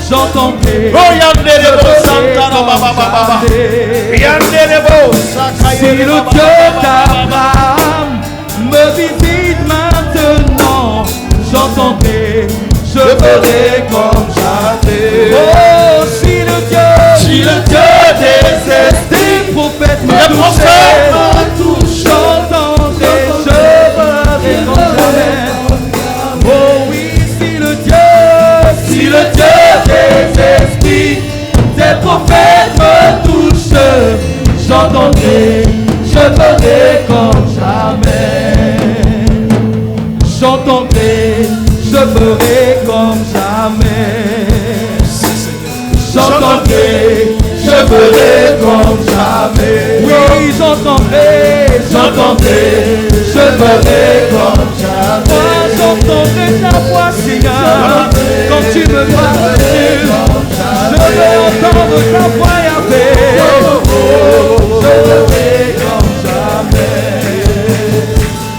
j'entendrai. Oh Yandelebo Santana Baba Baba. Yandelebo Si le Dieu d'Abraham me visite maintenant, j'entendrai, je ferai comme jamais. Oh, si le Dieu des esprits prophètes me touche, j'entendrai, je ferai comme jamais. Oh oui, si le Dieu des esprits, des prophètes me touche, j'entendrai, je ferai comme jamais. J'entendrai, je ferai comme jamais. J'entendrai, je ferai comme jamais. Oui, j'entendrai, je ferai comme jamais. Moi, j'entendrai ta voix, Seigneur, quand tu me parles. Je veux entendre ta voix, Yahvé. Je ferai comme jamais.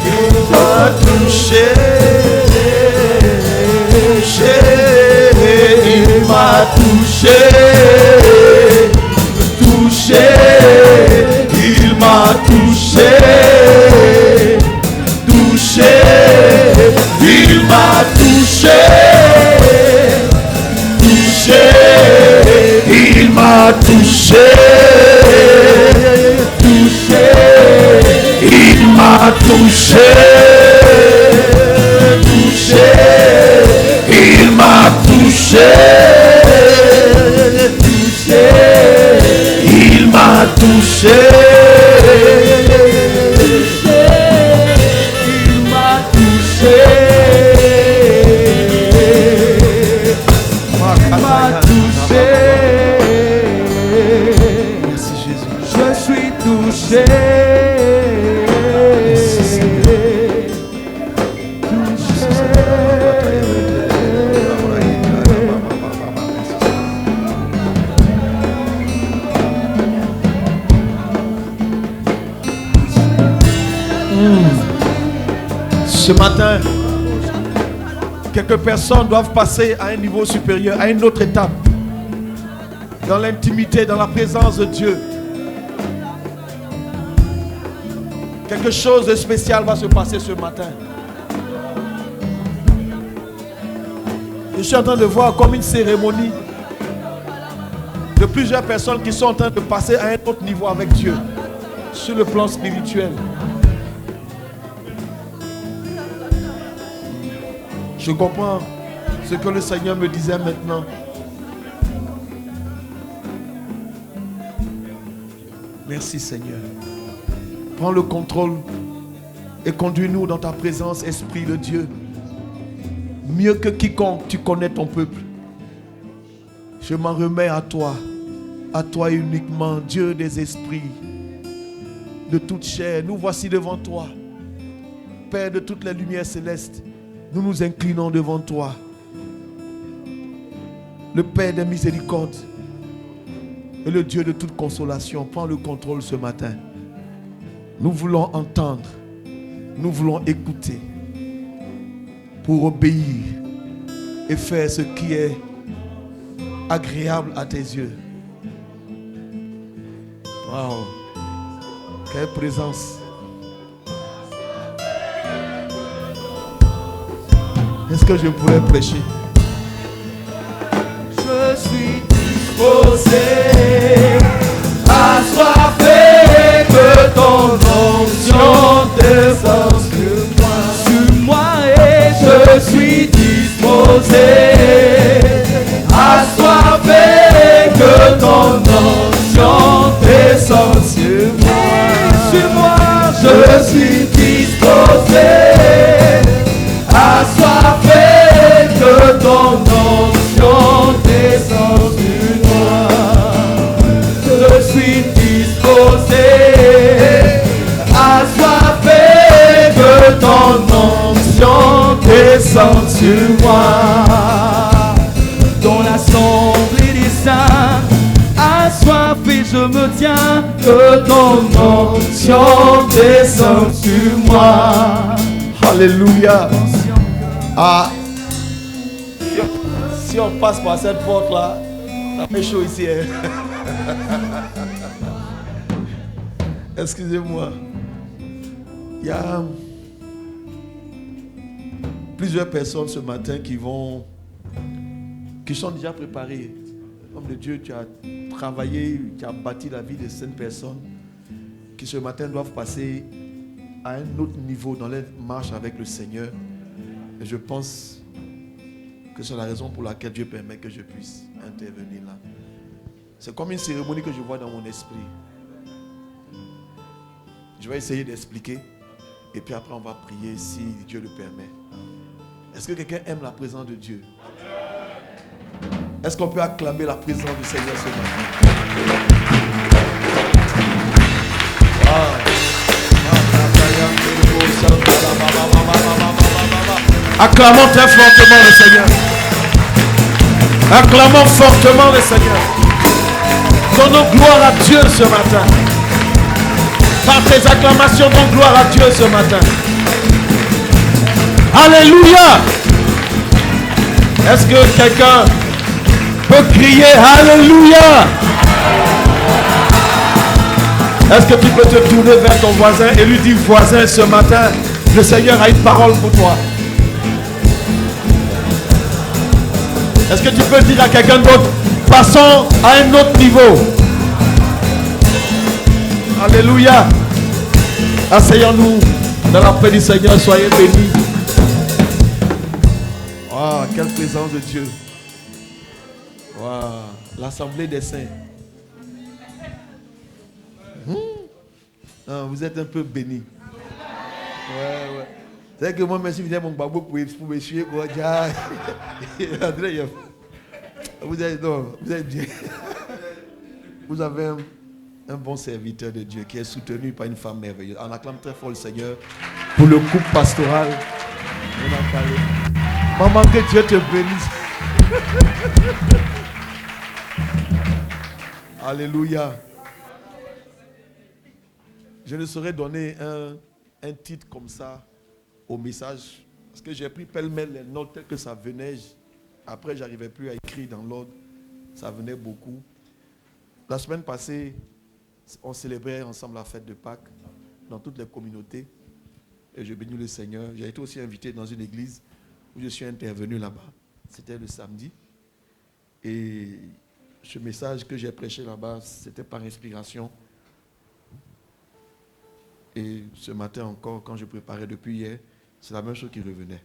Il m'a touché, il m'a touché, il m'a touché, il m'a touché, il m'a touché, il m'a touché, il m'a touché, il m'a touché, il m'a touché, Merci Jésus. je suis touché. Ce matin, quelques personnes doivent passer à un niveau supérieur, à une autre étape. Dans l'intimité, dans la présence de Dieu. Quelque chose de spécial va se passer ce matin. Je suis en train de voir comme une cérémonie de plusieurs personnes qui sont en train de passer à un autre niveau avec Dieu, sur le plan spirituel. Je comprends ce que le Seigneur me disait maintenant. Merci Seigneur. Prends le contrôle et conduis-nous dans ta présence, Esprit de Dieu. Mieux que quiconque, tu connais ton peuple. Je m'en remets à toi uniquement, Dieu des esprits, de toute chair. Nous voici devant toi, Père de toutes les lumières célestes. Nous nous inclinons devant toi, le Père des miséricordes et le Dieu de toute consolation. Prends le contrôle ce matin. Nous voulons entendre, nous voulons écouter pour obéir et faire ce qui est agréable à tes yeux. Wow, quelle présence! Est-ce que je pourrais prêcher? Je suis disposé, assoiffé, que ton onction descende sur moi et je suis disposé, assoiffé, que ton onction descende sur moi, je suis disposé, assoiffé, que ton onction descende sur moi. Je suis disposé, assoiffé, que ton onction descende sur moi. Dans l'assemblée des saints, assoiffé, je me tiens, que ton onction descende sur moi. Alléluia. Ah, Si on passe par cette porte-là, ça fait chaud ici. Hein? Excusez-moi. Il y a plusieurs personnes ce matin qui sont déjà préparées. Homme de Dieu, tu as travaillé, tu as bâti la vie de certaines personnes qui ce matin doivent passer à un autre niveau dans leur marche avec le Seigneur. Et je pense que c'est la raison pour laquelle Dieu permet que je puisse intervenir là. C'est comme une cérémonie que je vois dans mon esprit. Je vais essayer d'expliquer et puis après on va prier si Dieu le permet. Est-ce que quelqu'un aime la présence de Dieu? Est-ce qu'on peut acclamer la présence du Seigneur ce matin? Acclamons très fortement le Seigneur. Acclamons fortement le Seigneur. Donnons gloire à Dieu ce matin. Par tes acclamations, donne gloire à Dieu ce matin. Alléluia. Est-ce que quelqu'un peut crier Alléluia? Est-ce que tu peux te tourner vers ton voisin et lui dire, voisin, ce matin, le Seigneur a une parole pour toi? Est-ce que tu peux dire à quelqu'un d'autre, passons à un autre niveau? Alléluia. Asseyons-nous dans la paix du Seigneur, soyez bénis. Oh, quelle présence de Dieu. Wow. L'assemblée des saints. Non, vous êtes un peu bénis. Ouais. C'est que moi, merci, mon babou pour me suivre. Vous êtes bien. Vous avez un bon serviteur de Dieu qui est soutenu par une femme merveilleuse. On acclame très fort le Seigneur pour le couple pastoral. Maman, que Dieu te bénisse. Alléluia. Je ne saurais donner un titre comme ça au message parce que j'ai pris pêle-mêle les notes telles que ça venait. Après, je n'arrivais plus à écrire dans l'ordre. Ça venait beaucoup. La semaine passée, on célébrait ensemble la fête de Pâques dans toutes les communautés. Et je bénis le Seigneur. J'ai été aussi invité dans une église où je suis intervenu là-bas. C'était le samedi. Et ce message que j'ai prêché là-bas, c'était par inspiration. Et ce matin encore, quand je préparais depuis hier, c'est la même chose qui revenait.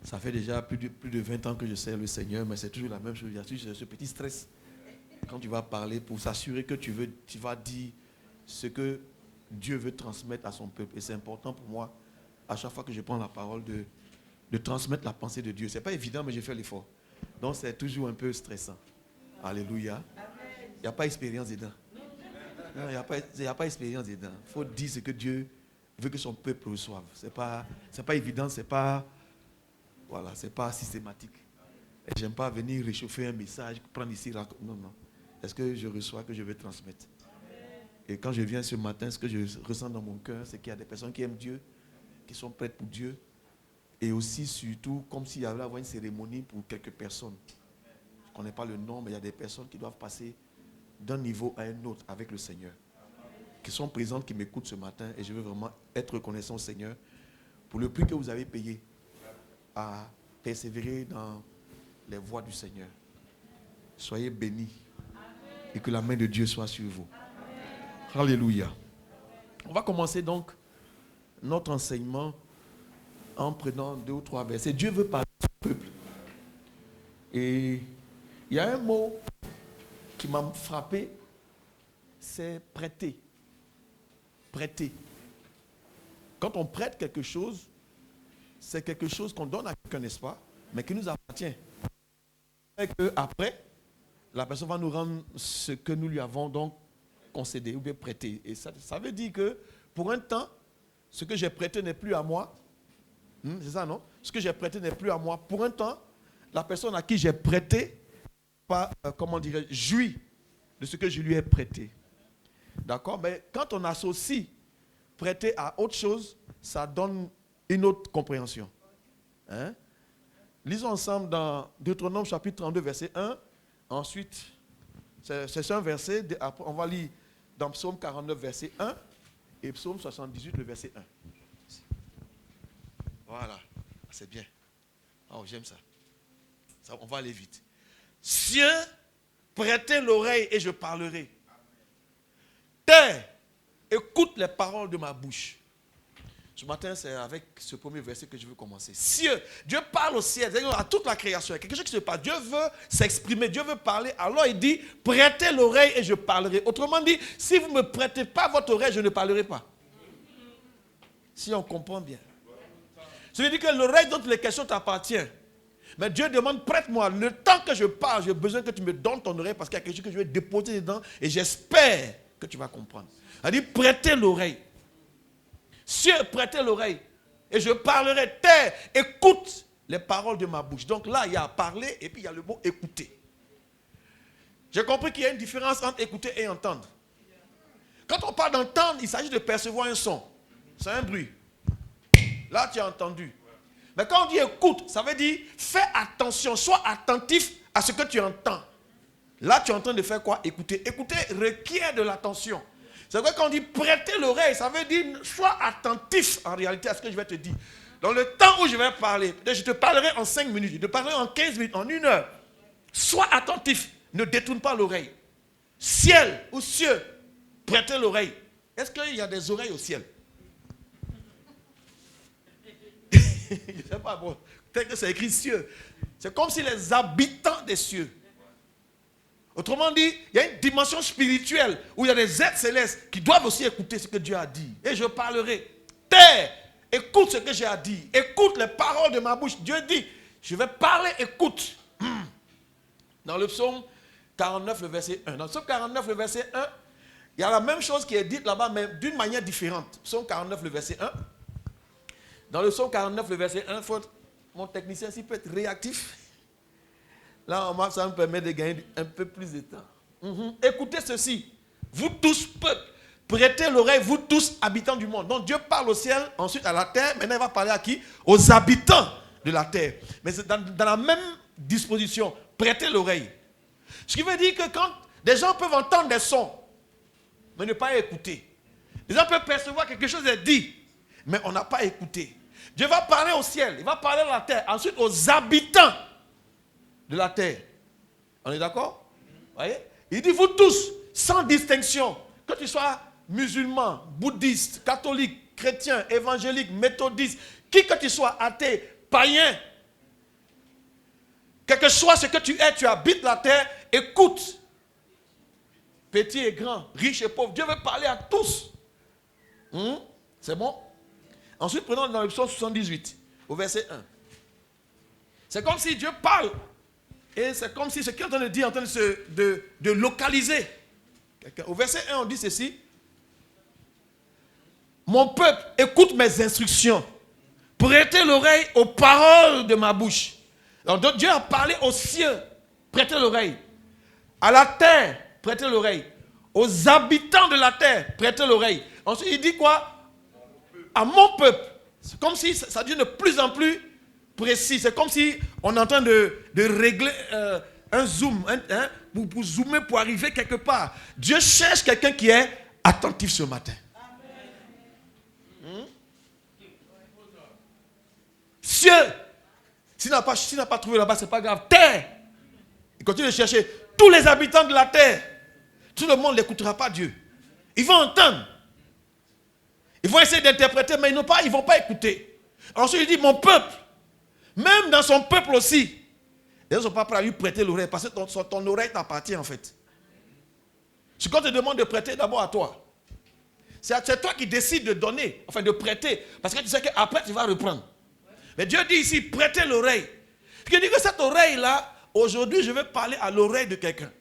Ça fait déjà plus de 20 ans que je sers le Seigneur, mais c'est toujours la même chose. Il y a toujours ce petit stress quand tu vas parler pour s'assurer que tu vas dire ce que Dieu veut transmettre à son peuple. Et c'est important pour moi, à chaque fois que je prends la parole, de transmettre la pensée de Dieu. Ce n'est pas évident, mais j'ai fait l'effort. Donc c'est toujours un peu stressant. Alléluia. Il n'y a pas d'expérience dedans. Non, il n'y a pas d'expérience dedans. Il faut dire ce que Dieu veut que son peuple reçoive. Ce n'est pas évident, c'est pas systématique. Et j'aime pas venir réchauffer un message, prendre ici, non. Est-ce que je reçois, que je vais transmettre? Et quand je viens ce matin, ce que je ressens dans mon cœur, c'est qu'il y a des personnes qui aiment Dieu, qui sont prêtes pour Dieu. Et aussi, surtout, comme s'il y avait une cérémonie pour quelques personnes. Je ne connais pas le nom, mais il y a des personnes qui doivent passer d'un niveau à un autre avec le Seigneur. Qui sont présentes, qui m'écoutent ce matin. Et je veux vraiment être reconnaissant au Seigneur pour le prix que vous avez payé à persévérer dans les voies du Seigneur. Soyez bénis. Et que la main de Dieu soit sur vous. Alléluia. On va commencer donc notre enseignement en prenant 2 ou 3 versets. Dieu veut parler à son peuple. Et il y a un mot qui m'a frappé, c'est prêter. Prêter. Quand on prête quelque chose, c'est quelque chose qu'on donne à quelqu'un, n'est-ce pas? Mais qui nous appartient. Et qu'après, la personne va nous rendre ce que nous lui avons donc concédé ou bien prêté. Et ça veut dire que pour un temps, ce que j'ai prêté n'est plus à moi. C'est ça, non? Ce que j'ai prêté n'est plus à moi. Pour un temps, la personne à qui j'ai prêté, jouit de ce que je lui ai prêté. D'accord? Mais quand on associe prêter à autre chose, ça donne une autre compréhension. Hein? Lisons ensemble dans Deutéronome chapitre 32, verset 1. Ensuite, c'est un verset. On va lire dans Psaume 49, verset 1. Et Psaume 78, le verset 1. Voilà. C'est bien. Oh, j'aime ça. On va aller vite. Cieux, prêtez l'oreille et je parlerai. Terre, écoute les paroles de ma bouche. Ce matin, c'est avec ce premier verset que je veux commencer. Cieux, Dieu parle au ciel, à toute la création. Il y a quelque chose qui se passe. Dieu veut s'exprimer, Dieu veut parler. Alors il dit, prêtez l'oreille et je parlerai. Autrement dit, si vous ne me prêtez pas votre oreille, je ne parlerai pas. Si on comprend bien. Ça veut dire que l'oreille dont les questions t'appartiennent. Mais Dieu demande, prête-moi. Le temps que je parle, j'ai besoin que tu me donnes ton oreille parce qu'il y a quelque chose que je vais déposer dedans et j'espère que tu vas comprendre. Il dit, prêtez l'oreille. Cieux, prêtez l'oreille et je parlerai. Terre, écoute les paroles de ma bouche. Donc là, il y a parler et puis il y a le mot écouter. J'ai compris qu'il y a une différence entre écouter et entendre. Quand on parle d'entendre, il s'agit de percevoir un son. C'est un bruit. Là, tu as entendu. Mais quand on dit écoute, ça veut dire fais attention, sois attentif à ce que tu entends. Là, tu es en train de faire quoi? Écouter. Écouter requiert de l'attention. C'est vrai qu'on dit prêter l'oreille, ça veut dire sois attentif en réalité à ce que je vais te dire. Dans le temps où je vais parler, je te parlerai en 5 minutes, je te parlerai en 15 minutes, en 1 heure. Sois attentif, ne détourne pas l'oreille. Ciel ou cieux, prêtez l'oreille. Est-ce qu'il y a des oreilles au ciel? Je ne sais pas, bon, peut-être que c'est écrit cieux. C'est comme si les habitants des cieux. Autrement dit, il y a une dimension spirituelle où il y a des êtres célestes qui doivent aussi écouter ce que Dieu a dit. Et je parlerai. Terre, écoute ce que j'ai à dire. Écoute les paroles de ma bouche. Dieu dit, je vais parler, écoute. Dans le psaume 49, le verset 1. Dans le psaume 49, le verset 1, il y a la même chose qui est dite là-bas, mais d'une manière différente. Psaume 49, le verset 1. Dans le psaume 49, le verset 1, mon technicien s'il peut être réactif. Là, ça me permet de gagner un peu plus de temps. Écoutez ceci, vous tous peuple, prêtez l'oreille, vous tous habitants du monde. Donc Dieu parle au ciel, ensuite à la terre, maintenant il va parler à qui? Aux habitants de la terre. Mais c'est dans la même disposition, prêtez l'oreille. Ce qui veut dire que quand des gens peuvent entendre des sons, mais ne pas écouter. Les gens peuvent percevoir quelque chose est dit, mais on n'a pas écouté. Dieu va parler au ciel, il va parler à la terre, ensuite aux habitants de la terre. On est d'accord? Voyez? Il dit vous tous, sans distinction, que tu sois musulman, bouddhiste, catholique, chrétien, évangélique, méthodiste, qui que tu sois, athée, païen, quel que soit ce que tu es, tu habites la terre, écoute. Petit et grand, riche et pauvre, Dieu veut parler à tous. C'est bon? Ensuite, prenons dans le psaume 78, au verset 1. C'est comme si Dieu parle. Et c'est comme si ce qu'il est en train de dire est en train de localiser. Au verset 1, on dit ceci. Mon peuple, écoute mes instructions. Prêtez l'oreille aux paroles de ma bouche. Donc Dieu a parlé aux cieux. Prêtez l'oreille. À la terre, prêtez l'oreille. Aux habitants de la terre, prêtez l'oreille. Ensuite, il dit quoi? À mon peuple. C'est comme si ça devient de plus en plus précis. C'est comme si on est en train de régler un zoom, pour zoomer, pour arriver quelque part. Dieu cherche quelqu'un qui est attentif ce matin. Cieux, s'il n'a pas trouvé là-bas, ce n'est pas grave. Terre, il continue de chercher. Tous les habitants de la terre, tout le monde n'écoutera pas Dieu. Ils vont entendre. Ils vont essayer d'interpréter, mais ils ne vont pas écouter. Ensuite, il dit, mon peuple, même dans son peuple aussi, les gens ne sont pas prêts à lui prêter l'oreille, parce que ton oreille t'appartient en fait. Ce qu'on te demande de prêter d'abord à toi. C'est toi qui décides de donner, enfin de prêter, parce que tu sais qu'après tu vas reprendre. Mais Dieu dit ici, prêtez l'oreille. Ce qui dit que cette oreille-là, aujourd'hui je vais parler à l'oreille de quelqu'un.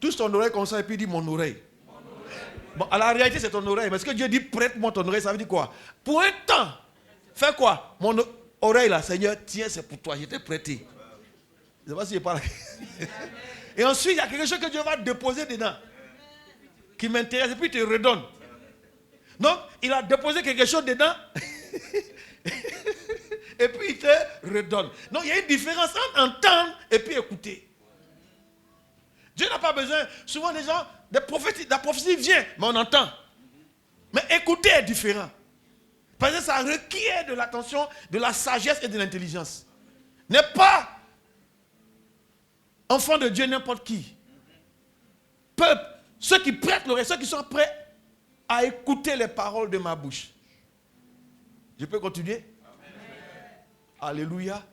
Touche ton oreille comme ça et puis dis mon oreille. Bon, à la réalité, c'est ton oreille. Mais ce que Dieu dit, prête-moi ton oreille, ça veut dire quoi? Pour un temps, fais quoi? Mon oreille là, Seigneur, tiens, c'est pour toi, je t'ai prêté. Je ne sais pas si je parle. Et ensuite, il y a quelque chose que Dieu va déposer dedans, qui m'intéresse, et puis il te redonne. Donc, il a déposé quelque chose dedans, et et puis il te redonne. Non, il y a une différence entre entendre et puis écouter. Dieu n'a pas besoin, souvent les gens, la prophétie vient, mais on entend. Mais écouter est différent. Parce que ça requiert de l'attention, de la sagesse et de l'intelligence. N'est pas enfant de Dieu n'importe qui. Peuple, ceux qui prêtent l'oreille, ceux qui sont prêts à écouter les paroles de ma bouche. Je peux continuer? Amen. Alléluia.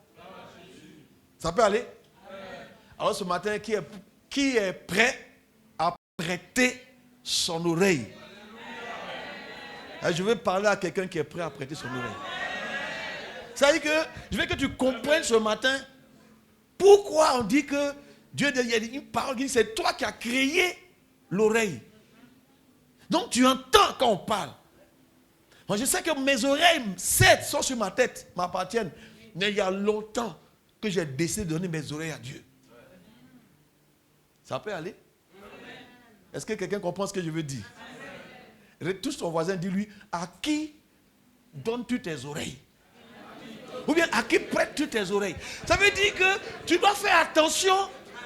Ça peut aller? Amen. Alors ce matin, qui est prêt à prêter son oreille? Je veux parler à quelqu'un qui est prêt à prêter son oreille. Ça veut dire que je veux que tu comprennes ce matin pourquoi on dit que Dieu, il y a une parole qui dit c'est toi qui as créé l'oreille. Donc tu entends quand on parle. Moi je sais que mes oreilles, 7 sont sur ma tête, m'appartiennent. Mais il y a longtemps que j'ai décidé de donner mes oreilles à Dieu. Ça peut aller? Est-ce que quelqu'un comprend ce que je veux dire? Touche ton voisin, dis-lui, à qui donnes-tu tes oreilles? Ou bien à qui prêtes-tu tes oreilles? Ça veut dire que tu dois faire attention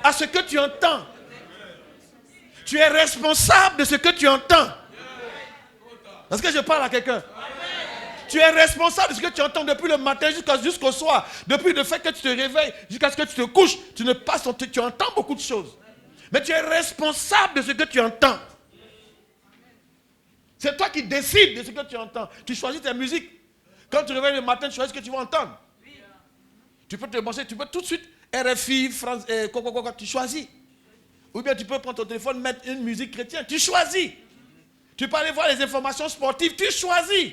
à ce que tu entends. Tu es responsable de ce que tu entends. Est-ce que je parle à quelqu'un? Tu es responsable de ce que tu entends depuis le matin jusqu'au soir. Depuis le fait que tu te réveilles jusqu'à ce que tu te couches. Tu entends beaucoup de choses. Mais tu es responsable de ce que tu entends. C'est toi qui décides de ce que tu entends. Tu choisis ta musique. Quand tu te réveilles le matin, tu choisis ce que tu vas entendre. Tu peux te brancher, tu peux tout de suite RFI, France, tu choisis. Ou bien tu peux prendre ton téléphone, mettre une musique chrétienne, tu choisis. Tu peux aller voir les informations sportives, tu choisis.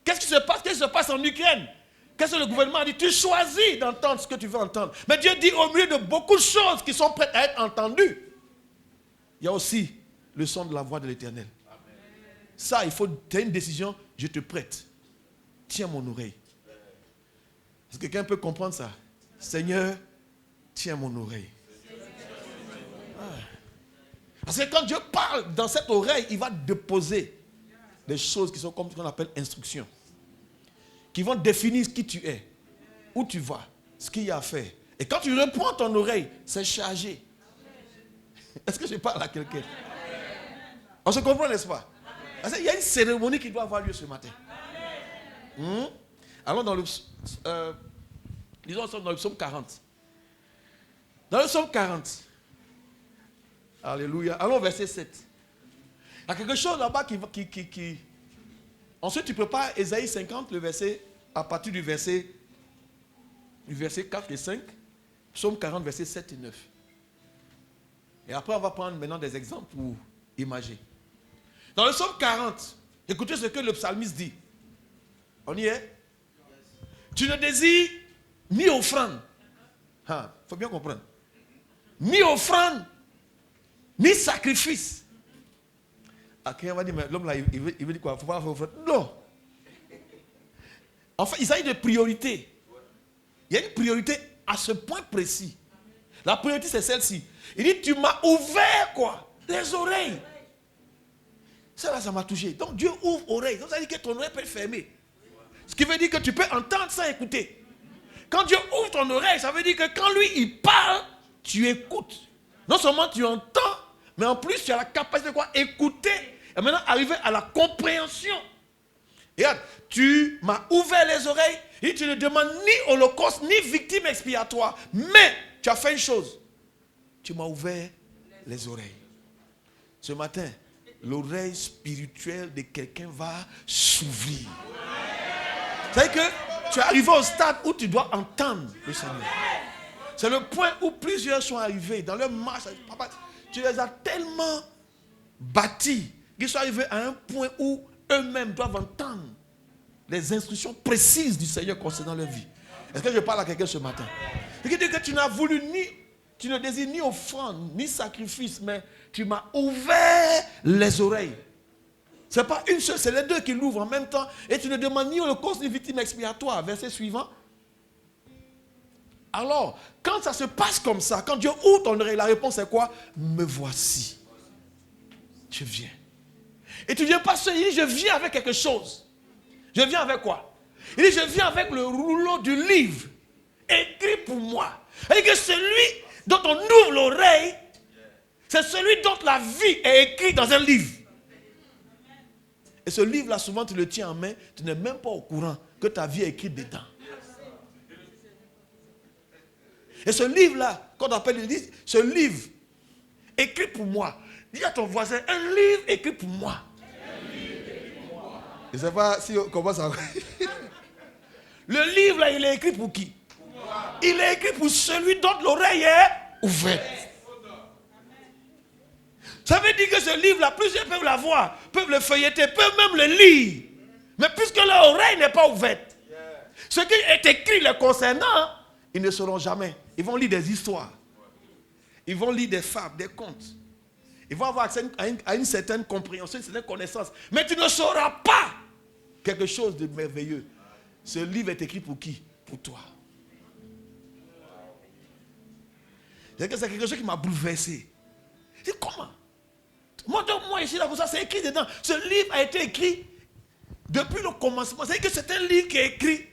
Qu'est-ce qui se passe en Ukraine? Qu'est-ce que le gouvernement a dit? Tu choisis d'entendre ce que tu veux entendre. Mais Dieu dit au milieu de beaucoup de choses qui sont prêtes à être entendues, il y a aussi le son de la voix de l'Éternel. Ça, tu as une décision, je te prête. Tiens mon oreille. Est-ce que quelqu'un peut comprendre ça? Seigneur, tiens mon oreille. Parce que quand Dieu parle dans cette oreille, il va déposer des choses qui sont comme ce qu'on appelle instructions. Qui vont définir qui tu es, où tu vas, ce qu'il y a à faire. Et quand tu reprends ton oreille, c'est chargé. Est-ce que je parle à quelqu'un? On se comprend, n'est-ce pas? Parce qu'il y a une cérémonie qui doit avoir lieu ce matin. Allons dans le psaume 40. Dans le psaume 40. Alléluia. Allons au verset 7. Il y a quelque chose là-bas qui... Ensuite, tu prépares Ésaïe 50, le verset, à partir du verset 4 et 5. Psaume 40, versets 7 et 9. Et après, on va prendre maintenant des exemples pour imager. Dans le psaume 40, écoutez ce que le psalmiste dit. On y est? Tu ne désires ni offrande. Il faut bien comprendre. Ni offrande, ni sacrifice. Quelqu'un va dire, mais l'homme là, il veut dire quoi? Il ne faut pas faire offrande. Non. En fait, il s'agit de priorité. Il y a une priorité à ce point précis. La priorité, c'est celle-ci. Il dit, tu m'as ouvert quoi? Les oreilles. Ça m'a touché. Donc Dieu ouvre oreille. Donc ça veut dire que ton oreille peut être fermée. Ce qui veut dire que tu peux entendre sans écouter. Quand Dieu ouvre ton oreille, ça veut dire que quand lui il parle, tu écoutes. Non seulement tu entends, mais en plus tu as la capacité de quoi? Écouter. Et maintenant arriver à la compréhension. Et regarde, tu m'as ouvert les oreilles et tu ne demandes ni holocauste ni victime expiatoire. Mais tu as fait une chose. Tu m'as ouvert les oreilles. Ce matin, l'oreille spirituelle de quelqu'un va s'ouvrir. C'est-à-dire que tu es arrivé au stade où tu dois entendre le Seigneur. C'est le point où plusieurs sont arrivés dans leur marche. Papa, tu les as tellement bâtis qu'ils sont arrivés à un point où eux-mêmes doivent entendre les instructions précises du Seigneur concernant leur vie. Est-ce que je parle à quelqu'un ce matin? C'est-à-dire que tu n'as voulu tu ne désires ni offrande, ni sacrifice, mais tu m'as ouvert les oreilles. Ce n'est pas une seule, c'est les deux qui l'ouvrent en même temps. Et tu ne demandes ni holocauste ni victime expiatoire. Verset suivant. Alors, quand ça se passe comme ça, quand Dieu ouvre ton oreille, la réponse est quoi? Me voici. Je viens. Et tu ne viens pas seul, il dit je viens avec quelque chose. Je viens avec quoi? Il dit, je viens avec le rouleau du livre, écrit pour moi. Et que celui dont on ouvre l'oreille, c'est celui dont la vie est écrite dans un livre. Et ce livre-là, souvent, tu le tiens en main, tu n'es même pas au courant que ta vie est écrite dedans. Et ce livre-là, quand on appelle, il dit, ce livre, écrit pour moi. Dis à ton voisin, un livre écrit pour moi. Je ne sais pas si on commence à... Le livre, là, il est écrit pour qui? Il est écrit pour celui dont l'oreille est ouverte. Ça veut dire que ce livre-là, plusieurs peuvent l'avoir, peuvent le feuilleter, peuvent même le lire. Mais puisque leur oreille n'est pas ouverte, ce qui est écrit les concernant, ils ne sauront jamais. Ils vont lire des histoires. Ils vont lire des fables, des contes. Ils vont avoir accès à une certaine compréhension, une certaine connaissance. Mais tu ne sauras pas quelque chose de merveilleux. Ce livre est écrit pour qui? Pour toi. C'est quelque chose qui m'a bouleversé. Je dis, comment? Moi ici, là, pour ça, c'est écrit dedans. Ce livre a été écrit depuis le commencement. C'est que c'est un livre qui est écrit.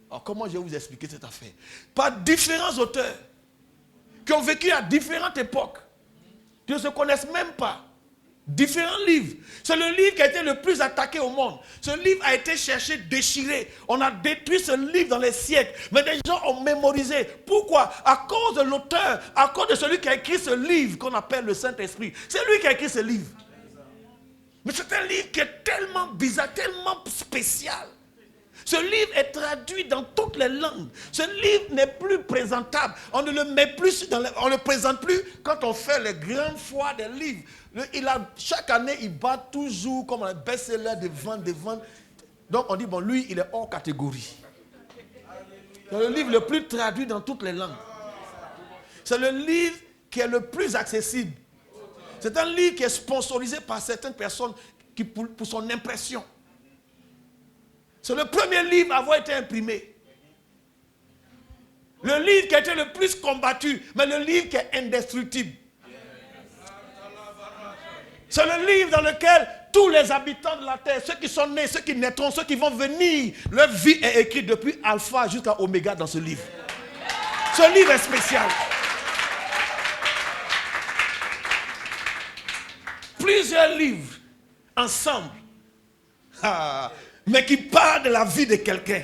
Alors, comment je vais vous expliquer cette affaire? Par différents auteurs qui ont vécu à différentes époques, qui ne se connaissent même pas. Différents livres. C'est le livre qui a été le plus attaqué au monde. Ce livre a été cherché, déchiré. On a détruit ce livre dans les siècles. Mais des gens ont mémorisé. Pourquoi? À cause de l'auteur, à cause de celui qui a écrit ce livre qu'on appelle le Saint-Esprit. C'est lui qui a écrit ce livre. Mais c'est un livre qui est tellement bizarre, tellement spécial. Ce livre est traduit dans toutes les langues. Ce livre n'est plus présentable. On ne le met plus, on ne le présente plus quand on fait les grandes foires des livres. Chaque année, il bat toujours comme un best-seller de vente. Donc on dit, bon, lui, il est hors catégorie. C'est le livre le plus traduit dans toutes les langues. C'est le livre qui est le plus accessible. C'est un livre qui est sponsorisé par certaines personnes pour son impression. C'est le premier livre à avoir été imprimé. Le livre qui a été le plus combattu, mais le livre qui est indestructible. C'est le livre dans lequel tous les habitants de la terre, ceux qui sont nés, ceux qui naîtront, ceux qui vont venir, leur vie est écrite depuis Alpha jusqu'à Oméga dans ce livre. Ce livre est spécial. Plusieurs livres ensemble. Mais qui parle de la vie de quelqu'un.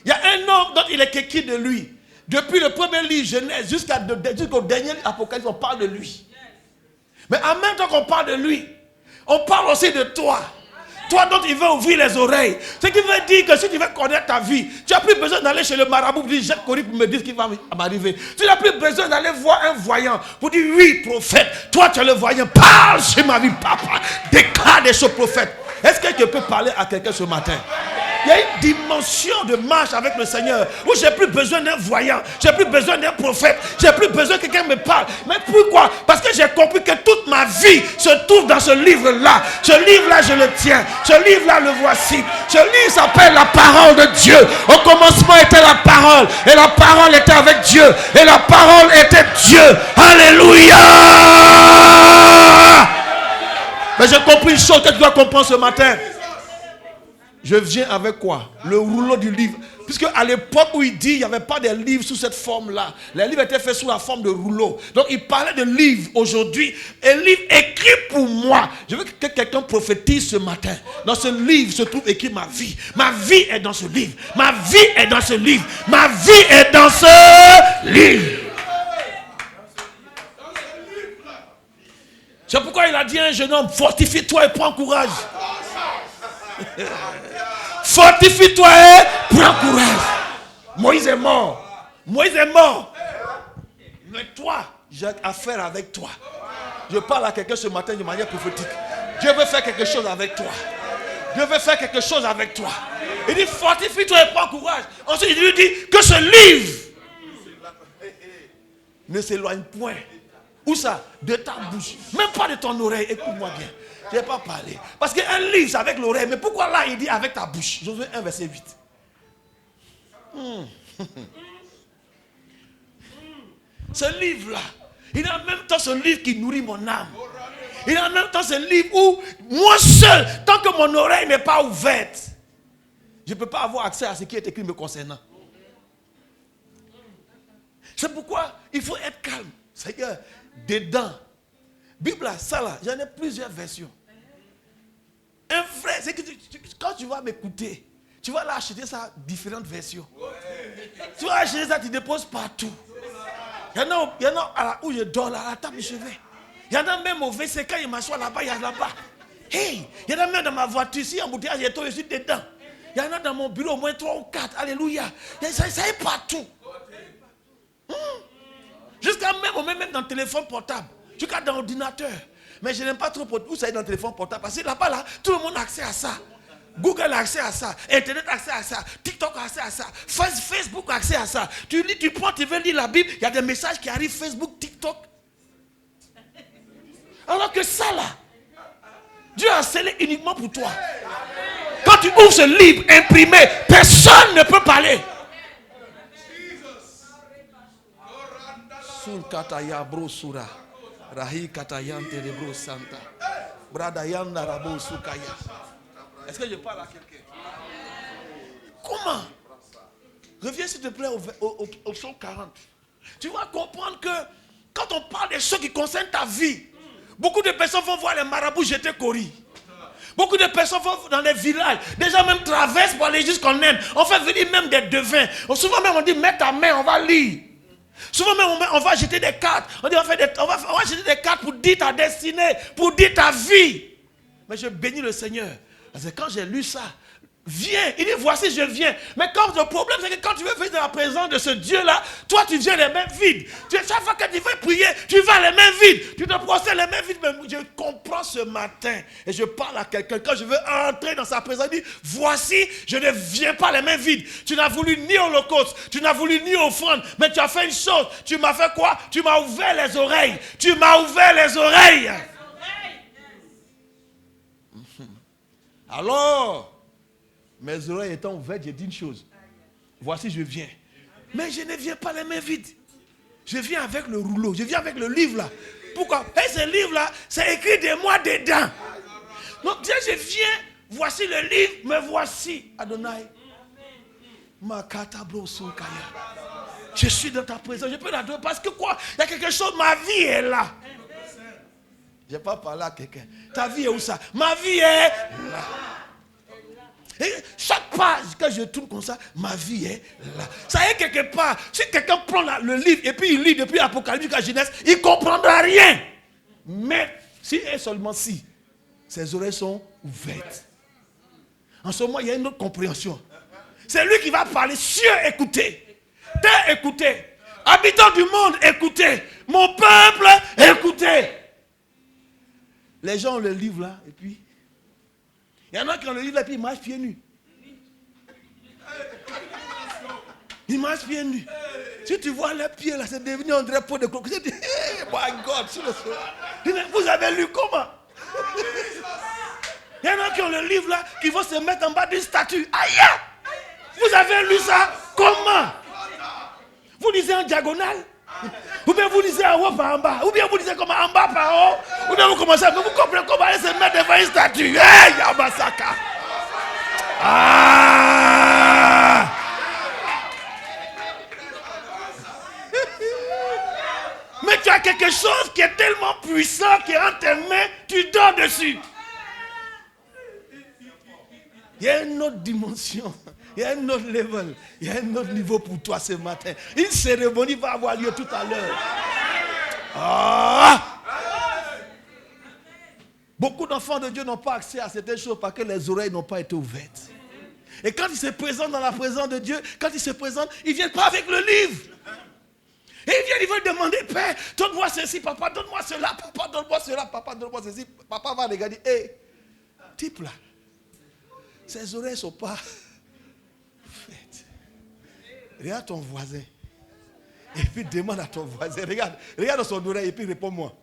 Il y a un homme dont il est écrit de lui. Depuis le premier livre Genèse jusqu'au dernier Apocalypse, on parle de lui. Mais en même temps qu'on parle de lui, on parle aussi de toi. Toi dont il veut ouvrir les oreilles. Ce qui veut dire que si tu veux connaître ta vie, tu n'as plus besoin d'aller chez le marabout pour dire Jacques Corrie pour me dire ce qui va m'arriver. Tu n'as plus besoin d'aller voir un voyant pour dire oui, prophète. Toi tu es le voyant. Parle sur ma vie, papa. Déclare des choses, prophète. Est-ce que tu peux parler à quelqu'un ce matin? Il y a une dimension de marche avec le Seigneur où je n'ai plus besoin d'un voyant, je n'ai plus besoin d'un prophète, je n'ai plus besoin que quelqu'un me parle. Mais pourquoi? Parce que j'ai compris que toute ma vie se trouve dans ce livre-là. Ce livre-là, je le tiens. Ce livre-là, le voici. Ce livre s'appelle la parole de Dieu. Au commencement était la parole, et la parole était avec Dieu, et la parole était Dieu. Alléluia! Mais j'ai compris une chose que tu dois comprendre ce matin. Je viens avec quoi? Le rouleau du livre. Puisque à l'époque où il dit, il n'y avait pas de livres sous cette forme-là. Les livres étaient faits sous la forme de rouleau. Donc il parlait de livres aujourd'hui. Un livre écrit pour moi. Je veux que quelqu'un prophétise ce matin. Dans ce livre se trouve écrit ma vie. Ma vie est dans ce livre. Ma vie est dans ce livre. Ma vie est dans ce livre. C'est pourquoi il a dit à un jeune homme, fortifie-toi et prends courage. Fortifie-toi et prends courage. Moïse est mort. Moïse est mort. Mais toi, j'ai affaire avec toi. Je parle à quelqu'un ce matin de manière prophétique. Dieu veut faire quelque chose avec toi. Dieu veut faire quelque chose avec toi. Il dit fortifie-toi et prends courage. Ensuite il lui dit que ce livre ne s'éloigne point. Où ça? De ta bouche. Même pas de ton oreille. Écoute-moi bien. Je n'ai pas parlé. Parce qu'un livre, c'est avec l'oreille. Mais pourquoi là, il dit avec ta bouche? Josué 1, verset 8. Ce livre-là, il est en même temps ce livre qui nourrit mon âme. Il est en même temps ce livre où, moi seul, tant que mon oreille n'est pas ouverte, Je ne peux pas avoir accès à ce qui est écrit me concernant. C'est pourquoi il faut être calme. Seigneur, dedans, Bible, ça là, j'en ai plusieurs versions. Un frère, c'est que quand tu vas m'écouter, tu vas là acheter ça, différentes versions. Tu vas acheter ça, tu déposes partout. Il y en a où je dors, là, à la table de chevet. Il y en a même au WC, quand il m'assoit là-bas, il y a là-bas. Hey, il y en a même dans ma voiture, ici, en bouteillage, je suis dedans. Il y en a dans mon bureau, au moins 3 ou 4. Alléluia. Ça est partout. Jusqu'à même dans le téléphone portable. Jusqu'à dans l'ordinateur. Mais je n'aime pas trop où ça est dans le téléphone portable. Parce que là-bas, là, tout le monde a accès à ça. Google a accès à ça. Internet a accès à ça. TikTok a accès à ça. Facebook a accès à ça. Tu lis, tu prends, tu veux lire la Bible. Il y a des messages qui arrivent Facebook, TikTok. Alors que ça là, Dieu a scellé uniquement pour toi. Quand tu ouvres ce livre imprimé, personne ne peut parler. Sun kataya bro sura, rahi katayante de bro santa, bradayanda rabo sukaya. Est-ce que je parle à quelqu'un? Comment? Reviens s'il te plaît au psaume 40. Tu vas comprendre que quand on parle des choses qui concernent ta vie, beaucoup de personnes vont voir les marabouts jeter Cori. Beaucoup de personnes vont dans les villages. Des gens même traversent pour aller jusqu'en Inde. On fait venir même des devins. Souvent même on dit mets ta main, on va lire. Souvent même on va jeter des cartes. On dit on va jeter des cartes pour dire ta destinée, pour dire ta vie. Mais je bénis le Seigneur. Parce que quand j'ai lu ça, viens, il dit voici je viens. Mais quand le problème c'est que quand tu veux venir dans la présence de ce Dieu-là, toi tu viens les mains vides. Chaque fois que tu veux prier, tu vas les mains vides. Tu te procèdes les mains vides. Mais je comprends ce matin et je parle à quelqu'un. Quand je veux entrer dans sa présence, il dit voici, je ne viens pas les mains vides. Tu n'as voulu ni holocauste, tu n'as voulu ni offrande, mais tu as fait une chose. Tu m'as fait quoi? Tu m'as ouvert les oreilles. Tu m'as ouvert les oreilles. Alors, mes oreilles étant ouvertes, j'ai dit une chose. Voici, je viens. Mais je ne viens pas les mains vides. Je viens avec le rouleau. Je viens avec le livre là. Pourquoi? Et ce livre là, c'est écrit de moi dedans. Donc, Dieu, je viens. Voici le livre, mais voici Adonai. Je suis dans ta présence. Je peux l'adorer parce que quoi? Il y a quelque chose, ma vie est là. Je n'ai pas parlé à quelqu'un. Ta vie est où ça? Ma vie est là. Et chaque page que je tourne comme ça, ma vie est là. Ça est quelque part. Si quelqu'un prend le livre et puis il lit depuis Apocalypse jusqu'à Genèse, il ne comprendra rien. Mais si et seulement si, ses oreilles sont ouvertes. En ce moment, il y a une autre compréhension. C'est lui qui va parler. Cieux, écoutez. Terre, écoutez. Habitants du monde, écoutez. Mon peuple, écoutez. Les gens ont le livre là, et puis il y en a qui ont le livre là, et puis ils marchent pieds nus. Ils marchent pieds nus. Si tu vois les pieds là, c'est devenu un drapeau de crocodile. Hey, my God, sur le sol. Vous avez lu comment? Il y en a qui ont le livre là, qui vont se mettre en bas d'une statue. Aïe! Vous avez lu ça comment? Vous lisez en diagonale? Ou bien vous lisez en haut par en bas? Ou bien vous lisez comme en bas par haut? Ou bien vous commencez à vous comprenez comment aller se mettre devant une statue? Hey, Yamasaka! Ah! Mais tu as quelque chose qui est tellement puissant qui est entre tes mains, tu dors dessus. Il y a une autre dimension. Il y a un autre level. Il y a un autre niveau pour toi ce matin. Une cérémonie va avoir lieu tout à l'heure. Ah! Beaucoup d'enfants de Dieu n'ont pas accès à certaines choses parce que les oreilles n'ont pas été ouvertes. Et quand ils se présentent dans la présence de Dieu, quand ils se présentent, ils ne viennent pas avec le livre. Et ils veulent demander, Père, donne-moi ceci, papa, donne-moi cela, papa, donne-moi cela, papa, donne-moi ceci. Papa va regarder, hé, type là, ses oreilles ne sont pas... Regarde ton voisin. Et puis demande à ton voisin. Regarde dans son oreille et puis réponds-moi.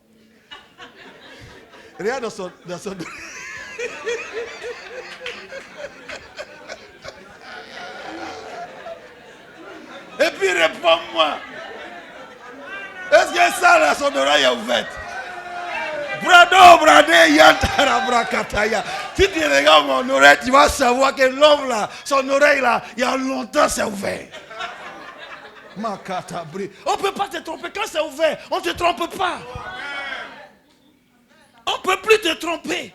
Regarde dans son oreille. Et puis réponds-moi. Est-ce que ça là, son oreille est ouverte? Brado, bradé, yantara, brakataya. Si tu regardes mon oreille, tu vas savoir que l'homme là, son oreille là, il y a longtemps c'est ouvert. Makatabri. On ne peut pas te tromper quand c'est ouvert. On ne te trompe pas. On ne peut plus te tromper.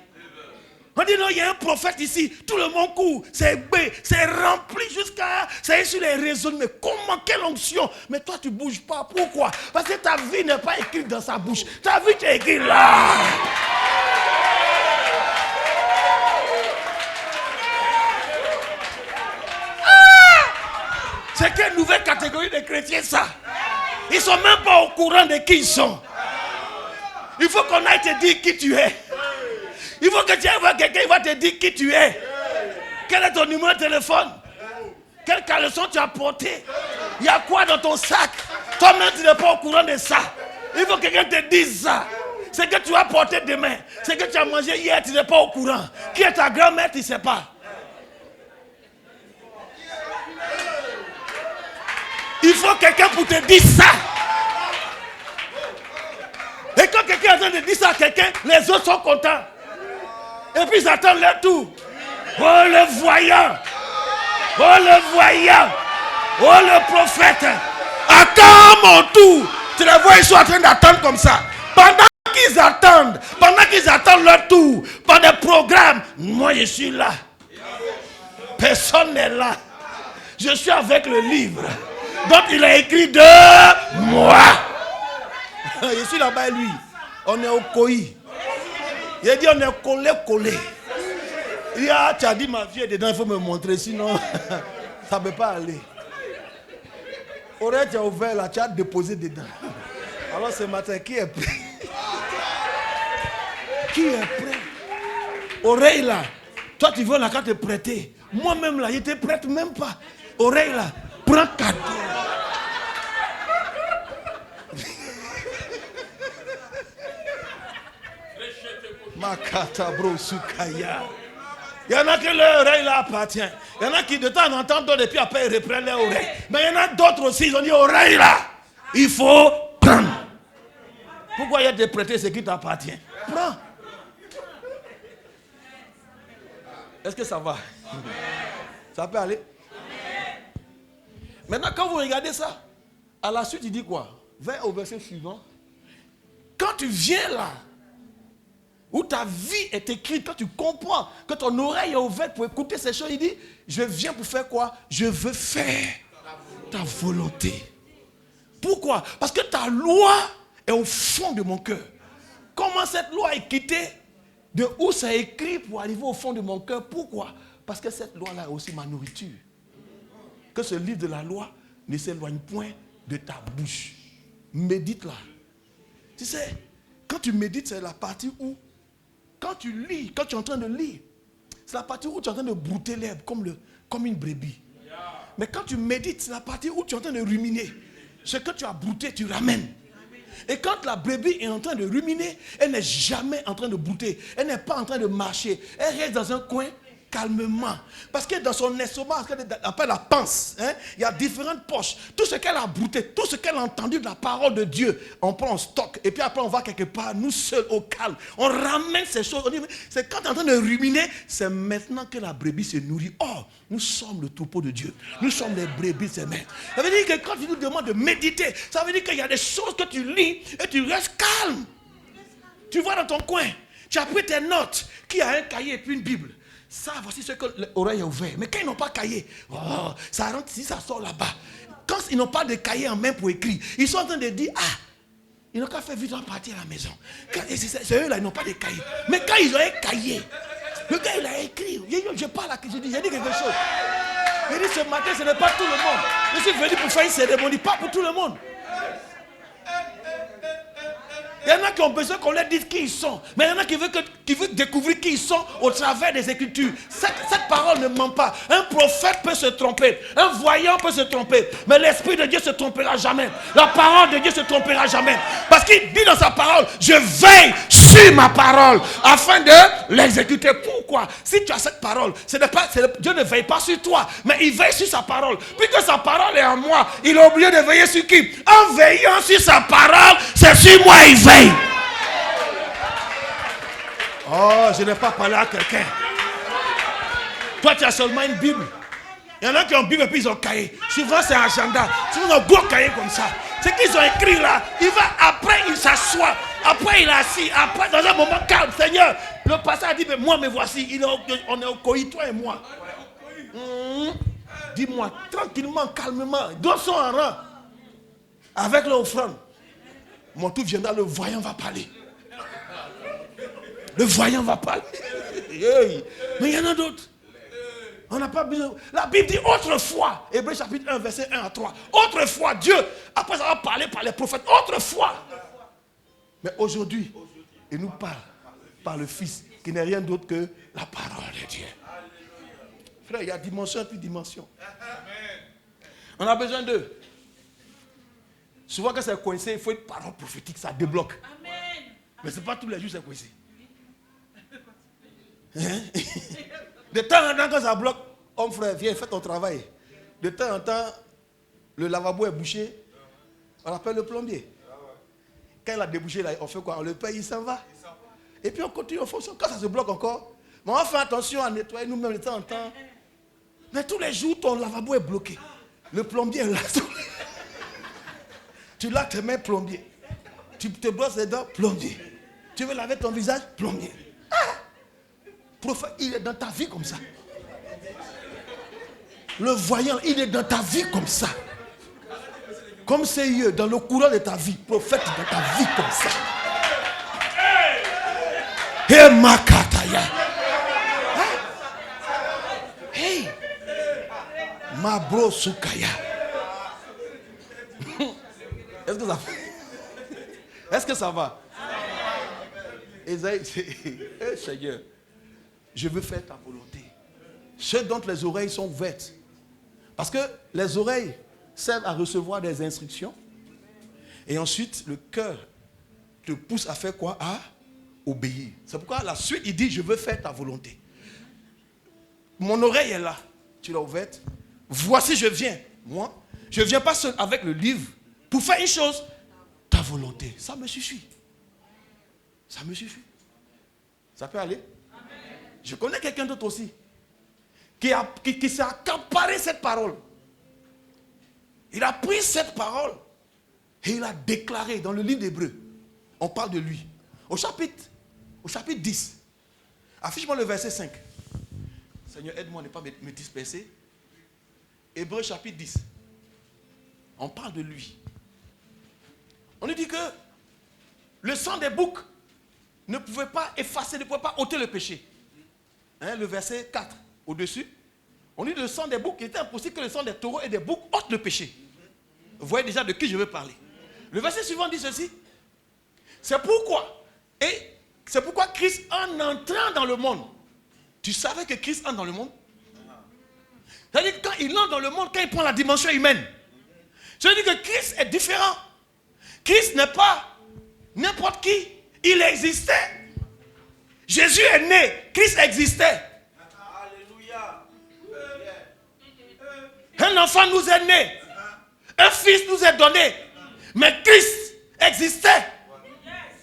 On dit non, il y a un prophète ici, tout le monde court, c'est rempli jusqu'à, c'est sur les réseaux, mais comment, quelle onction? Mais toi tu ne bouges pas, pourquoi? Parce que ta vie n'est pas écrite dans sa bouche, ta vie est écrite là. C'est quelle nouvelle catégorie de chrétiens ça? Ils ne sont même pas au courant de qui ils sont. Il faut qu'on aille te dire qui tu es. Il faut que tu ailles voir quelqu'un, il va te dire qui tu es. Quel est ton numéro de téléphone? Quel caleçon tu as porté? Il y a quoi dans ton sac? Toi-même, tu n'es pas au courant de ça. Il faut que quelqu'un te dise ça. Ce que tu as porté demain, ce que tu as mangé hier, tu n'es pas au courant. Qui est ta grand-mère, tu ne sais pas. Il faut quelqu'un pour te dire ça. Et quand quelqu'un est en train de dire ça à quelqu'un, les autres sont contents. Et puis ils attendent leur tour. Oh le voyant. Oh le voyant. Oh le prophète. Attends mon tour. Tu les vois, ils sont en train d'attendre comme ça. Pendant qu'ils attendent leur tour, par des programmes, moi je suis là. Personne n'est là. Je suis avec le livre. Donc il a écrit de moi. Je suis là-bas lui. On est au COI. Il a dit on est collé. Il a, tu as dit ma vie est dedans, il faut me montrer, sinon ça ne peut pas aller. Oreille, tu as ouvert là, tu as déposé dedans. Alors ce matin, qui est prêt? Qui est prêt? Oreille là, toi tu veux la carte te prêter. Moi-même là, je ne te prête même pas. Oreille là, prends cadeau. Makata bro sukaya. Il y en a que leur oreille là appartient. Il y en a qui de temps en temps donnent et puis après ils reprennent leur oreille. Mais il y en a d'autres aussi, ils ont dit oreille là. Il faut prendre. Pourquoi il y a des prêter ce qui t'appartient? Prends. Est-ce que ça va? Ça peut aller? Maintenant quand vous regardez ça, à la suite il dit quoi? Va au verset suivant. Quand tu viens là, où ta vie est écrite, quand tu comprends que ton oreille est ouverte pour écouter ces choses, il dit, je viens pour faire quoi? Je veux faire ta volonté. Pourquoi? Parce que ta loi est au fond de mon cœur. Comment cette loi est quittée? De où c'est écrit pour arriver au fond de mon cœur? Pourquoi? Parce que cette loi-là est aussi ma nourriture. Que ce livre de la loi ne s'éloigne point de ta bouche. Médite-la. Tu sais, quand tu médites, c'est la partie où, quand tu lis, quand tu es en train de lire, c'est la partie où tu es en train de brouter l'herbe comme une brebis. Mais quand tu médites, c'est la partie où tu es en train de ruminer. Ce que tu as brouté, tu ramènes. Et quand la brebis est en train de ruminer, elle n'est jamais en train de brouter. Elle n'est pas en train de marcher. Elle reste dans un coin calmement. Parce que dans son estomac, ce qu'elle appelle la panse, il y a différentes poches. Tout ce qu'elle a brouté, tout ce qu'elle a entendu de la parole de Dieu, on prend en stock. Et puis après, on va quelque part, nous seuls, au calme. On ramène ces choses. C'est quand tu es en train de ruminer, c'est maintenant que la brebis se nourrit. Oh, nous sommes le troupeau de Dieu. Nous sommes les brebis aimées. Ça veut dire que quand tu nous demandes de méditer, ça veut dire qu'il y a des choses que tu lis et tu restes calme. Tu vois dans ton coin, tu as pris tes notes, qui a un cahier et puis une Bible. Ça, voici ce que l'oreille est ouverte. Mais quand ils n'ont pas cahier, ça rentre ici, ça sort là-bas. Quand ils n'ont pas de cahier en main pour écrire, ils sont en train de dire, ils n'ont qu'à faire vite en partir à la maison. C'est eux là, ils n'ont pas de cahier. Mais quand ils ont un cahier, le gars il a écrit. Je parle à qui j'ai dit quelque chose. Il dit ce matin, ce n'est pas tout le monde. Je suis venu pour faire une cérémonie, pas pour tout le monde. Il y en a qui ont besoin qu'on leur dise qui ils sont. Mais il y en a qui veulent découvrir qui ils sont au travers des Écritures. Cette parole ne ment pas. Un prophète peut se tromper. Un voyant peut se tromper. Mais l'Esprit de Dieu ne se trompera jamais. La parole de Dieu ne se trompera jamais. Parce qu'il dit dans sa parole, je veille sur ma parole afin de l'exécuter. Pourquoi? Si tu as cette parole, Dieu ne veille pas sur toi, mais il veille sur sa parole. Puisque sa parole est en moi, il a oublié de veiller sur qui? En veillant sur sa parole, c'est sur moi il veille. Oh, je n'ai pas parlé à quelqu'un. Toi, tu as seulement une Bible. Il y en a qui ont Bible et puis ils ont cahier. Souvent, c'est un agenda. Souvent, ils ont un gros cahier comme ça. Ce qu'ils ont écrit là, après, il s'assoit. Après, il est assis. Après, dans un moment calme, Seigneur, le pasteur a dit, mais moi, me voici. On est au coït, toi et moi. Dis-moi, tranquillement, calmement, dansons en rang. Avec l'offrande. Mon tout viendra, le voyant va parler. Le voyant va parler. Mais il y en a d'autres. On n'a pas besoin. La Bible dit autrefois. Hébreux chapitre 1, verset 1 à 3. Autrefois, Dieu, après avoir parlé par les prophètes, autrefois. Mais aujourd'hui, il nous parle par le Fils, qui n'est rien d'autre que la parole de Dieu. Frère, il y a dimension et puis dimension. On a besoin d'eux. Souvent quand c'est coincé, il faut une parole prophétique, ça débloque. Mais ce n'est pas tous les jours que c'est coincé. Hein? De temps en temps, quand ça bloque, homme frère, viens, fais ton travail. De temps en temps, le lavabo est bouché, on appelle le plombier. Quand il a débouché, là, on fait quoi? On le paye, il s'en va. Et puis on continue, on fonctionne. Quand ça se bloque encore, mais on fait attention à nettoyer nous-mêmes de temps en temps. Mais tous les jours, ton lavabo est bloqué. Le plombier est là. Tu laves tes mains, plombier. Tu te brosses les dents, plombier. Tu veux laver ton visage, plombier. Prophète, il est dans ta vie comme ça. Le voyant, il est dans ta vie comme ça. Comme c'est dans le courant de ta vie. Prophète, dans ta vie comme ça. Hey, Makataya. Hey, Mabro Sukaya. Est-ce que ça va? Est-ce que ça va? Esaïe, Seigneur, je veux faire ta volonté. Ce dont les oreilles sont ouvertes. Parce que les oreilles servent à recevoir des instructions. Et ensuite, le cœur te pousse à faire quoi? À obéir. C'est pourquoi la suite, il dit, je veux faire ta volonté. Mon oreille est là. Tu l'as ouverte. Voici, je viens. Moi, je ne viens pas seul avec le livre pour faire une chose. Ta volonté. Ça me suffit. Ça me suffit. Ça peut aller? Je connais quelqu'un d'autre aussi qui s'est accaparé cette parole. Il a pris cette parole et il a déclaré dans le livre d'Hébreux. On parle de lui. Au chapitre 10. Affiche-moi le verset 5. Seigneur, aide-moi à ne pas me disperser. Hébreux chapitre 10. On parle de lui. On nous dit que le sang des boucs ne pouvait pas effacer, ne pouvait pas ôter le péché. Hein, le verset 4 au-dessus. On dit que le sang des boucs, il était impossible que le sang des taureaux et des boucs ôte le péché. Vous voyez déjà de qui je veux parler. Le verset suivant dit ceci. C'est pourquoi Christ, en entrant dans le monde, tu savais que Christ entre dans le monde? C'est-à-dire que quand il entre dans le monde, quand il prend la dimension humaine, c'est-à-dire que Christ est différent. Christ n'est pas n'importe qui. Il existait. Jésus est né. Christ existait. Un enfant nous est né. Un fils nous est donné. Mais Christ existait.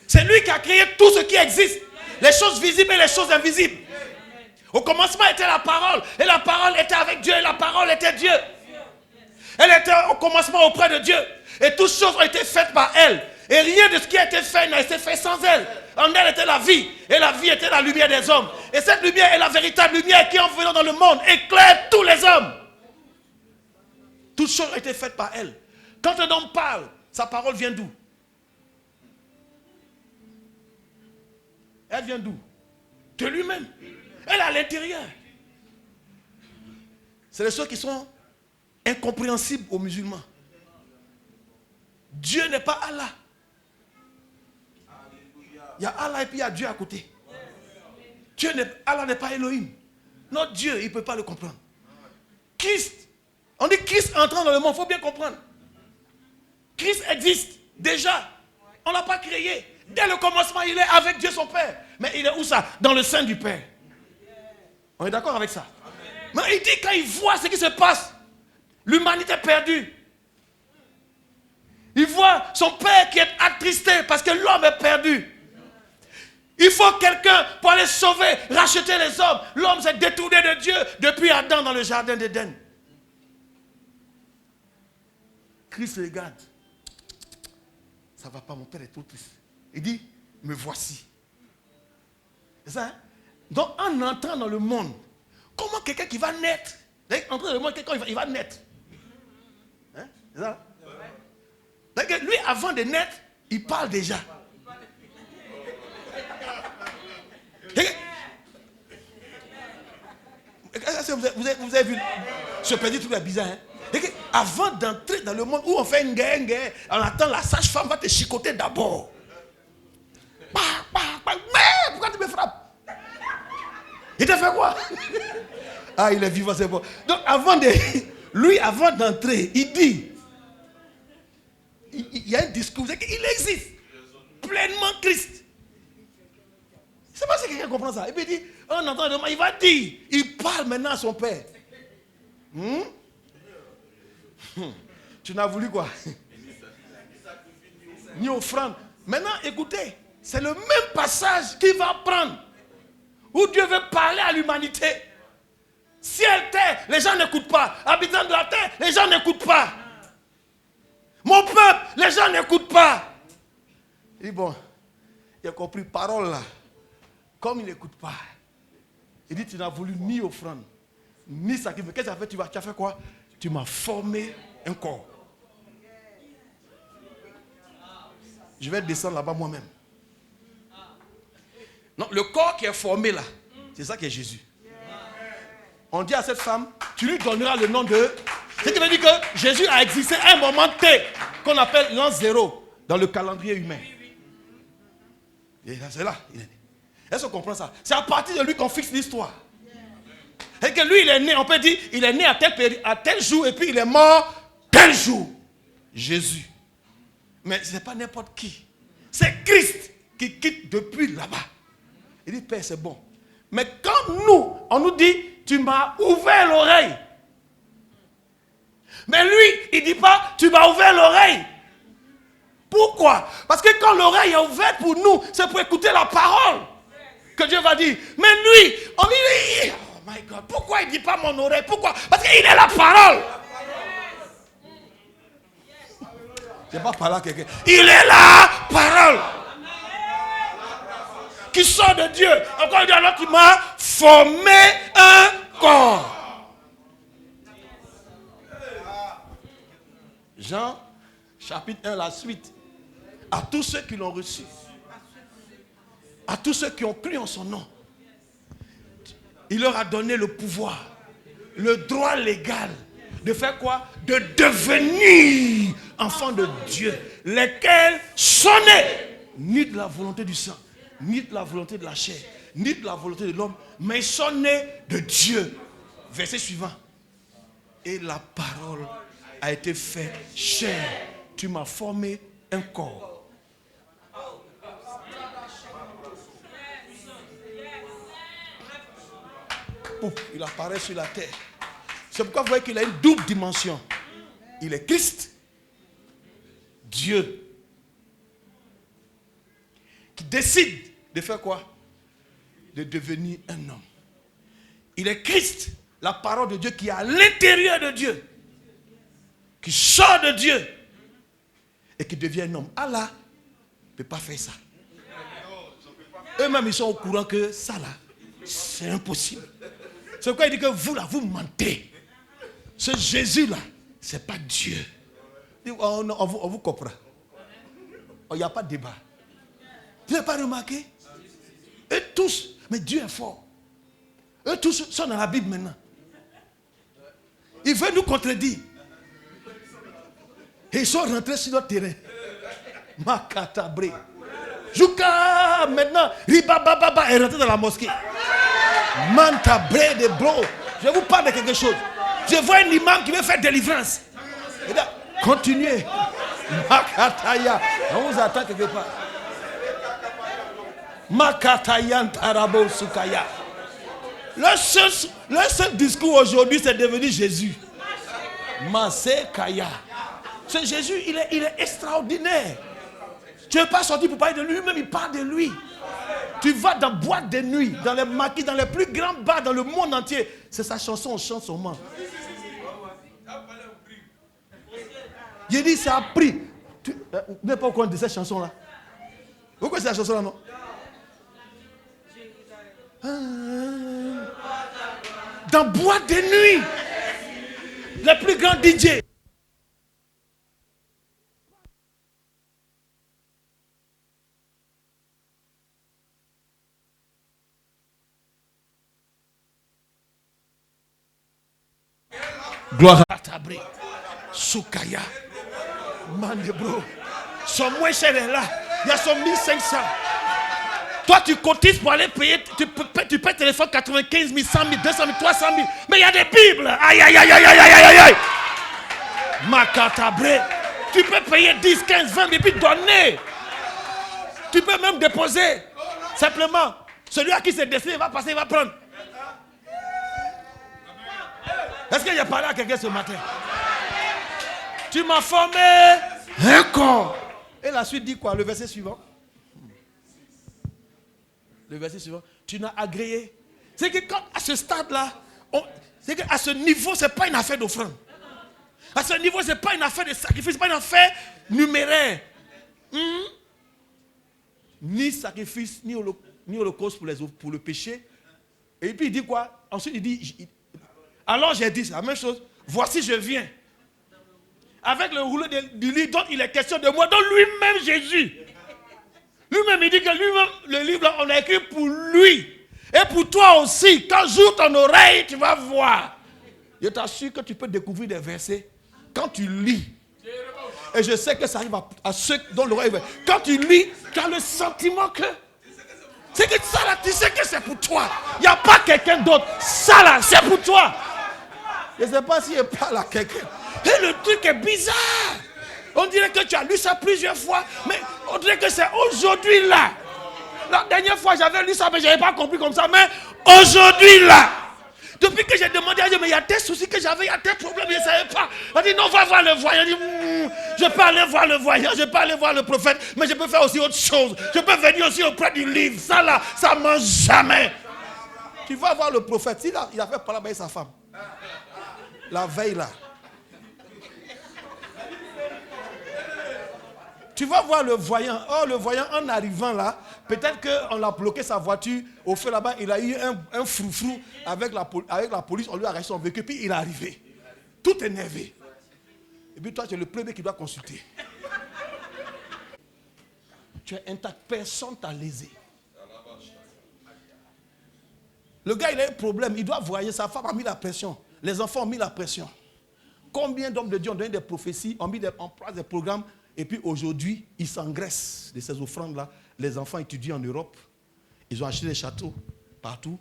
C'est lui qui a créé tout ce qui existe. Les choses visibles et les choses invisibles. Au commencement était la parole. Et la parole était avec Dieu. Et la parole était Dieu. Elle était au commencement auprès de Dieu. Et toutes choses ont été faites par elle. Et rien de ce qui a été fait n'a été fait sans elle. En elle était la vie. Et la vie était la lumière des hommes. Et cette lumière est la véritable lumière qui, en venant dans le monde, éclaire tous les hommes. Toutes choses ont été faites par elle. Quand un homme parle, sa parole vient d'où? Elle vient d'où? De lui-même. Elle est à l'intérieur. C'est les choses qui sont incompréhensibles aux musulmans. Dieu n'est pas Allah. Il y a Allah et puis il y a Dieu à côté. Allah n'est pas Elohim. Notre Dieu, il ne peut pas le comprendre. Christ, on dit Christ entrant dans le monde, il faut bien comprendre. Christ existe déjà. On ne l'a pas créé. Dès le commencement, il est avec Dieu son Père. Mais il est où ça? Dans le sein du Père. On est d'accord avec ça? Mais il dit quand il voit ce qui se passe, l'humanité est perdue. Il voit son Père qui est attristé parce que l'homme est perdu. Il faut quelqu'un pour aller sauver, racheter les hommes. L'homme s'est détourné de Dieu depuis Adam dans le jardin d'Éden. Christ regarde. Ça ne va pas, mon Père est trop triste. Il dit, me voici. C'est ça, hein? Donc, en entrant dans le monde, comment quelqu'un qui va naître, entrer dans le monde, quelqu'un il va naître. Hein? C'est ça? Donc, lui, avant de naître, il parle déjà. Vous avez vu ce petit truc bizarre, hein? Avant d'entrer dans le monde où on fait une guerre, on attend la sage-femme va te chicoter d'abord. Mais pourquoi tu me frappes? Il t'a fait quoi? Ah, il est vivant, c'est bon. Donc avant d'entrer, il dit, il y a un discours, il existe pleinement Christ. C'est pas si quelqu'un comprend ça. Et puis il dit, en entendant, il va dire, il parle maintenant à son père. Tu n'as voulu quoi? Ni offrande. Maintenant, écoutez, c'est le même passage qu'il va prendre où Dieu veut parler à l'humanité. Ciel, terre, les gens n'écoutent pas. Habitants de la terre, les gens n'écoutent pas. Mon peuple, les gens n'écoutent pas. Il dit bon, il a compris parole là. Comme il n'écoute pas, il dit tu n'as voulu ni offrande, ni sacrifice. Qu'est-ce que tu as fait? Tu as fait quoi? Tu m'as formé un corps. Je vais descendre là-bas moi-même. Non, le corps qui est formé là, c'est ça qui est Jésus. On dit à cette femme, tu lui donneras le nom de... Ce qui veut dire que Jésus a existé à un moment T, qu'on appelle l'an 0, dans le calendrier humain. Et c'est là, il est né. Est-ce qu'on comprend ça? C'est à partir de lui qu'on fixe l'histoire. Et que lui, il est né, on peut dire, il est né à tel jour, et puis il est mort tel jour. Jésus. Mais ce n'est pas n'importe qui. C'est Christ qui quitte depuis là-bas. Il dit, Père, c'est bon. Mais quand nous, on nous dit, tu m'as ouvert l'oreille. Mais lui, il ne dit pas, tu m'as ouvert l'oreille. Pourquoi? Parce que quand l'oreille est ouverte pour nous, c'est pour écouter la parole que Dieu va dire. Mais lui, on dit, oh my God, pourquoi il ne dit pas mon oreille? Pourquoi? Parce qu'il est la parole. Je n'ai pas parlé à quelqu'un. Il est la parole qui sort de Dieu. Encore une fois, alors qu'il m'a formé un corps. Jean, chapitre 1, la suite. À tous ceux qui l'ont reçu, à tous ceux qui ont cru en son nom, il leur a donné le pouvoir, le droit légal de faire quoi? De devenir enfants de Dieu, lesquels sont nés ni de la volonté du sang, ni de la volonté de la chair, ni de la volonté de l'homme, mais ils sont nés de Dieu. Verset suivant. Et la parole a été faite chair. Tu m'as formé un corps. Pouf, il apparaît sur la terre. C'est pourquoi vous voyez qu'il a une double dimension. Il est Christ, Dieu, qui décide de faire quoi? De devenir un homme. Il est Christ, la parole de Dieu qui est à l'intérieur de Dieu, qui sort de Dieu et qui devient un homme. Allah ne peut pas faire ça. Eux-mêmes, ils sont au courant que ça là, c'est impossible. C'est pourquoi il dit que vous là, vous mentez. Ce Jésus-là, ce n'est pas Dieu. On vous comprend. Il n'y a pas de débat. Vous n'avez pas remarqué? Eux tous, mais Dieu est fort. Eux tous sont dans la Bible maintenant. Ils veulent nous contredire. Et ils sont rentrés sur notre terrain. Makatabré. Jouka, maintenant, Ribababa est rentré dans la mosquée. Mantabré de bro. Je vous parle de quelque chose. Je vois un imam qui veut faire délivrance. Et là, continuez. Makataya. On vous attend quelque part. Makatayan Tarabo Sukaya. Le seul discours aujourd'hui, c'est devenu Jésus. Masekaya. Ce Jésus, il est extraordinaire. Tu n'es pas sorti pour parler de lui, même il parle de lui. Tu vas dans boîte de nuit, dans les maquis, dans les plus grands bars dans le monde entier. C'est sa chanson, on chante seulement. J'ai dit, ça a pris. Tu n'es pas au courant de cette chanson-là. Vous connaissez la chanson-là, non? Dans boîte de nuit, les plus grands DJ. Gloire à Tabré, Soukaya, Mandebro. Son moins cher est là. Il y a son 1500. Toi, tu cotises pour aller payer. Tu payes téléphone 95 000, 100 000, 200 000, 300 000. Mais il y a des Bibles. Aïe, aïe, aïe, aïe, aïe, aïe, aïe. Makatabré. Tu peux payer 10, 15, 20 et puis donner. Tu peux même déposer. Simplement, celui à qui c'est destiné va passer, il va prendre. Est-ce qu'il y a parlé à quelqu'un ce matin? Tu m'as formé un corps. Et la suite dit quoi? Le verset suivant. Le verset suivant. Tu n'as agréé. C'est que quand à ce stade-là, c'est qu'à ce niveau, ce n'est pas une affaire d'offrande. À ce niveau, ce n'est pas une affaire de sacrifice, ce n'est pas une affaire numéraire. Ni sacrifice, ni holocauste pour le péché. Et puis il dit quoi? Ensuite il dit, alors j'ai dit, c'est la même chose. Voici je viens. Avec le rouleau du livre dont il est question de moi, dont lui-même Jésus. Lui-même il dit que lui-même, le livre là, on a écrit pour lui. Et pour toi aussi, quand j'ouvre ton oreille, tu vas voir. Je t'assure que tu peux découvrir des versets quand tu lis. Et je sais que ça arrive à ceux dont l'oreille est. Quand tu lis, tu as le sentiment que c'est que ça là, tu sais que c'est pour toi. Il n'y a pas quelqu'un d'autre. Ça là, c'est pour toi. Je ne sais pas s'il parle à quelqu'un. Et le truc est bizarre. On dirait que tu as lu ça plusieurs fois, mais on dirait que c'est aujourd'hui là. La dernière fois j'avais lu ça, mais je n'avais pas compris comme ça. Mais aujourd'hui là, depuis que j'ai demandé à Dieu, mais il y a des soucis que j'avais, il y a des problèmes, je ne savais pas. On dit non, va voir le voyant. Je dis, je peux aller voir le voyant, je peux aller voir le prophète, mais je peux faire aussi autre chose. Je peux venir aussi auprès du livre. Ça là, ça ne mange jamais. Tu vas voir le prophète. Il a fait parler avec sa femme. La veille là. Tu vas voir le voyant. Oh, le voyant, en arrivant là, peut-être qu'on a bloqué sa voiture. Au feu là-bas, il a eu un froufrou avec la police. On lui a arrêté son véhicule. Puis il est arrivé. Tout énervé. Et puis toi, tu es le premier qui doit consulter. Tu es intact. Personne t'a lésé. Le gars, il a un problème. Il doit voyer. Sa femme a mis la pression. Les enfants ont mis la pression. Combien d'hommes de Dieu ont donné des prophéties, ont mis en place des programmes. Et puis aujourd'hui, ils s'engraissent de ces offrandes-là. Les enfants étudient en Europe. Ils ont acheté des châteaux partout.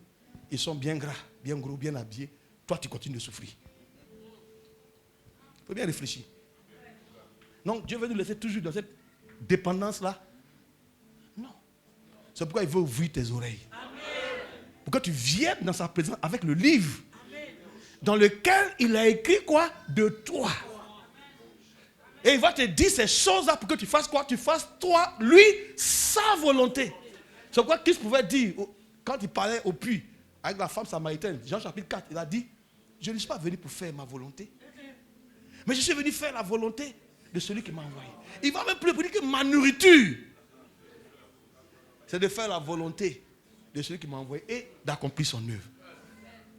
Ils sont bien gras, bien gros, bien habillés. Toi, tu continues de souffrir. Il faut bien réfléchir. Non, Dieu veut nous laisser toujours dans cette dépendance-là. Non. C'est pourquoi il veut ouvrir tes oreilles. Pour que tu viennes dans sa présence avec le livre dans lequel il a écrit quoi? De toi. Et il va te dire ces choses-là pour que tu fasses quoi? Tu fasses toi, lui, sa volonté. C'est quoi Christ pouvait dire quand il parlait au puits avec la femme samaritaine, Jean chapitre 4, il a dit, je ne suis pas venu pour faire ma volonté, mais je suis venu faire la volonté de celui qui m'a envoyé. Il va même plus dire que ma nourriture, c'est de faire la volonté de celui qui m'a envoyé et d'accomplir son œuvre.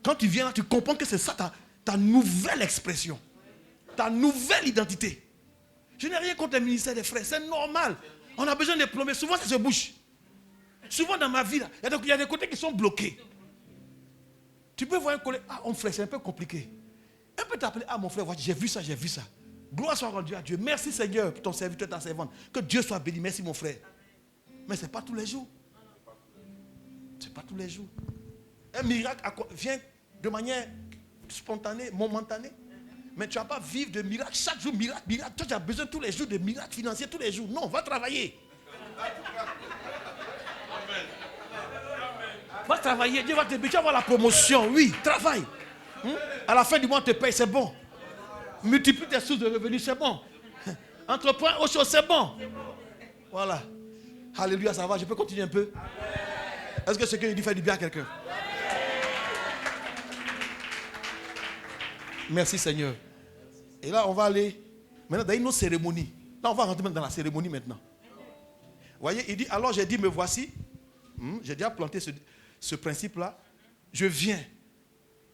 Quand tu viens là, tu comprends que c'est ça ta nouvelle expression, ta nouvelle identité. Je n'ai rien contre le ministère des frères, c'est normal. On a besoin de plomber, souvent ça se bouge. Souvent dans ma vie, là, il y a des côtés qui sont bloqués. Tu peux voir un collègue, ah mon frère, c'est un peu compliqué. Un peu t'appeler, ah mon frère, j'ai vu ça, j'ai vu ça. Gloire soit rendue à Dieu. Merci Seigneur pour ton serviteur, ta servante. Que Dieu soit béni, merci mon frère. Mais ce n'est pas tous les jours. Ce n'est pas tous les jours. Un miracle vient de manière spontanée, momentanée. Mais tu ne vas pas vivre de miracles. Chaque jour, miracle, miracle. Toi, tu as besoin tous les jours de miracles financiers, tous les jours. Non, va travailler. Va travailler. Dieu va te payer. Tu vas avoir la promotion. Oui, travaille. À la fin du mois, on te paye, c'est bon. Multiplie tes sources de revenus, c'est bon. Entreprends autre chose, c'est bon. Voilà. Alléluia, ça va. Je peux continuer un peu. Est-ce que ce que je dis fait du bien à quelqu'un? Merci Seigneur. Et là, on va aller maintenant dans une autre cérémonie. Là, on va rentrer dans la cérémonie maintenant. Vous voyez, il dit, alors j'ai dit, me voici. J'ai déjà planté ce principe-là. Je viens.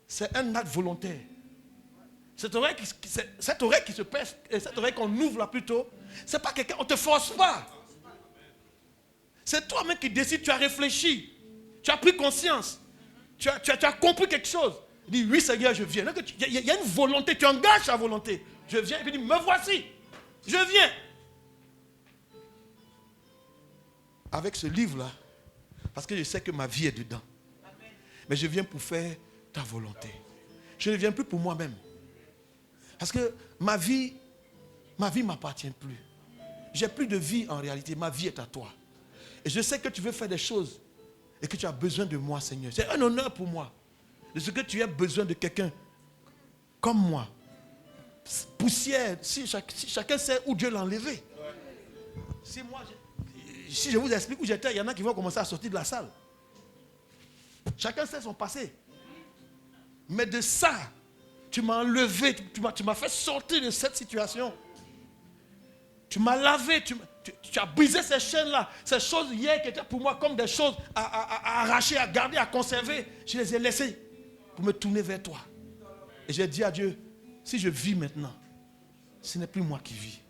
C'est un acte volontaire. Cette oreille qui se pèse, et cette oreille qu'on ouvre là plutôt, c'est pas quelqu'un, on ne te force pas. C'est toi-même qui décides, tu as réfléchi, tu as pris conscience, tu as compris quelque chose. Il dit, oui Seigneur, je viens. Il y a une volonté, tu engages ta volonté. Je viens, et puis il dit, me voici, je viens. Avec ce livre-là, parce que je sais que ma vie est dedans. Mais je viens pour faire ta volonté. Je ne viens plus pour moi-même. Parce que ma vie ne m'appartient plus. J'ai plus de vie en réalité. Ma vie est à toi. Et je sais que tu veux faire des choses et que tu as besoin de moi, Seigneur. C'est un honneur pour moi. De ce que tu as besoin de quelqu'un comme moi. Poussière, si chacun sait où Dieu l'a enlevé. Si je vous explique où j'étais, il y en a qui vont commencer à sortir de la salle. Chacun sait son passé. Mais de ça, tu m'as enlevé, tu m'as fait sortir de cette situation. Tu m'as lavé, tu as brisé ces chaînes-là. Ces choses hier qui étaient pour moi comme des choses à arracher, à garder, à conserver. Je les ai laissées pour me tourner vers toi. Et j'ai dit à Dieu, si je vis maintenant, ce n'est plus moi qui vis.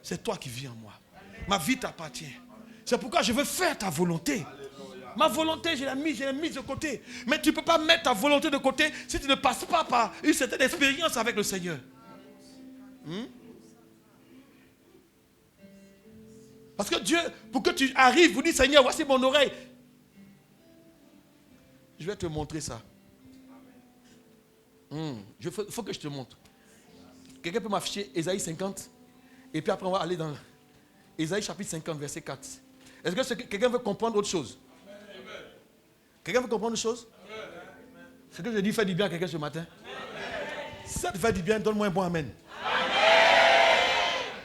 C'est toi qui vis en moi. Ma vie t'appartient. C'est pourquoi je veux faire ta volonté. Ma volonté, je l'ai mise de côté. Mais tu ne peux pas mettre ta volonté de côté si tu ne passes pas par une certaine expérience avec le Seigneur. Parce que Dieu, pour que tu arrives, vous dites, Seigneur, voici mon oreille. Je vais te montrer ça. Il faut que je te montre. Quelqu'un peut m'afficher Ésaïe 50. Et puis après, on va aller dans Ésaïe chapitre 50, verset 4. Est-ce que quelqu'un veut comprendre autre chose? Quelqu'un veut comprendre une chose? Ce que je dis fait du bien à quelqu'un ce matin. Si ça te fait du bien, donne-moi un bon amen.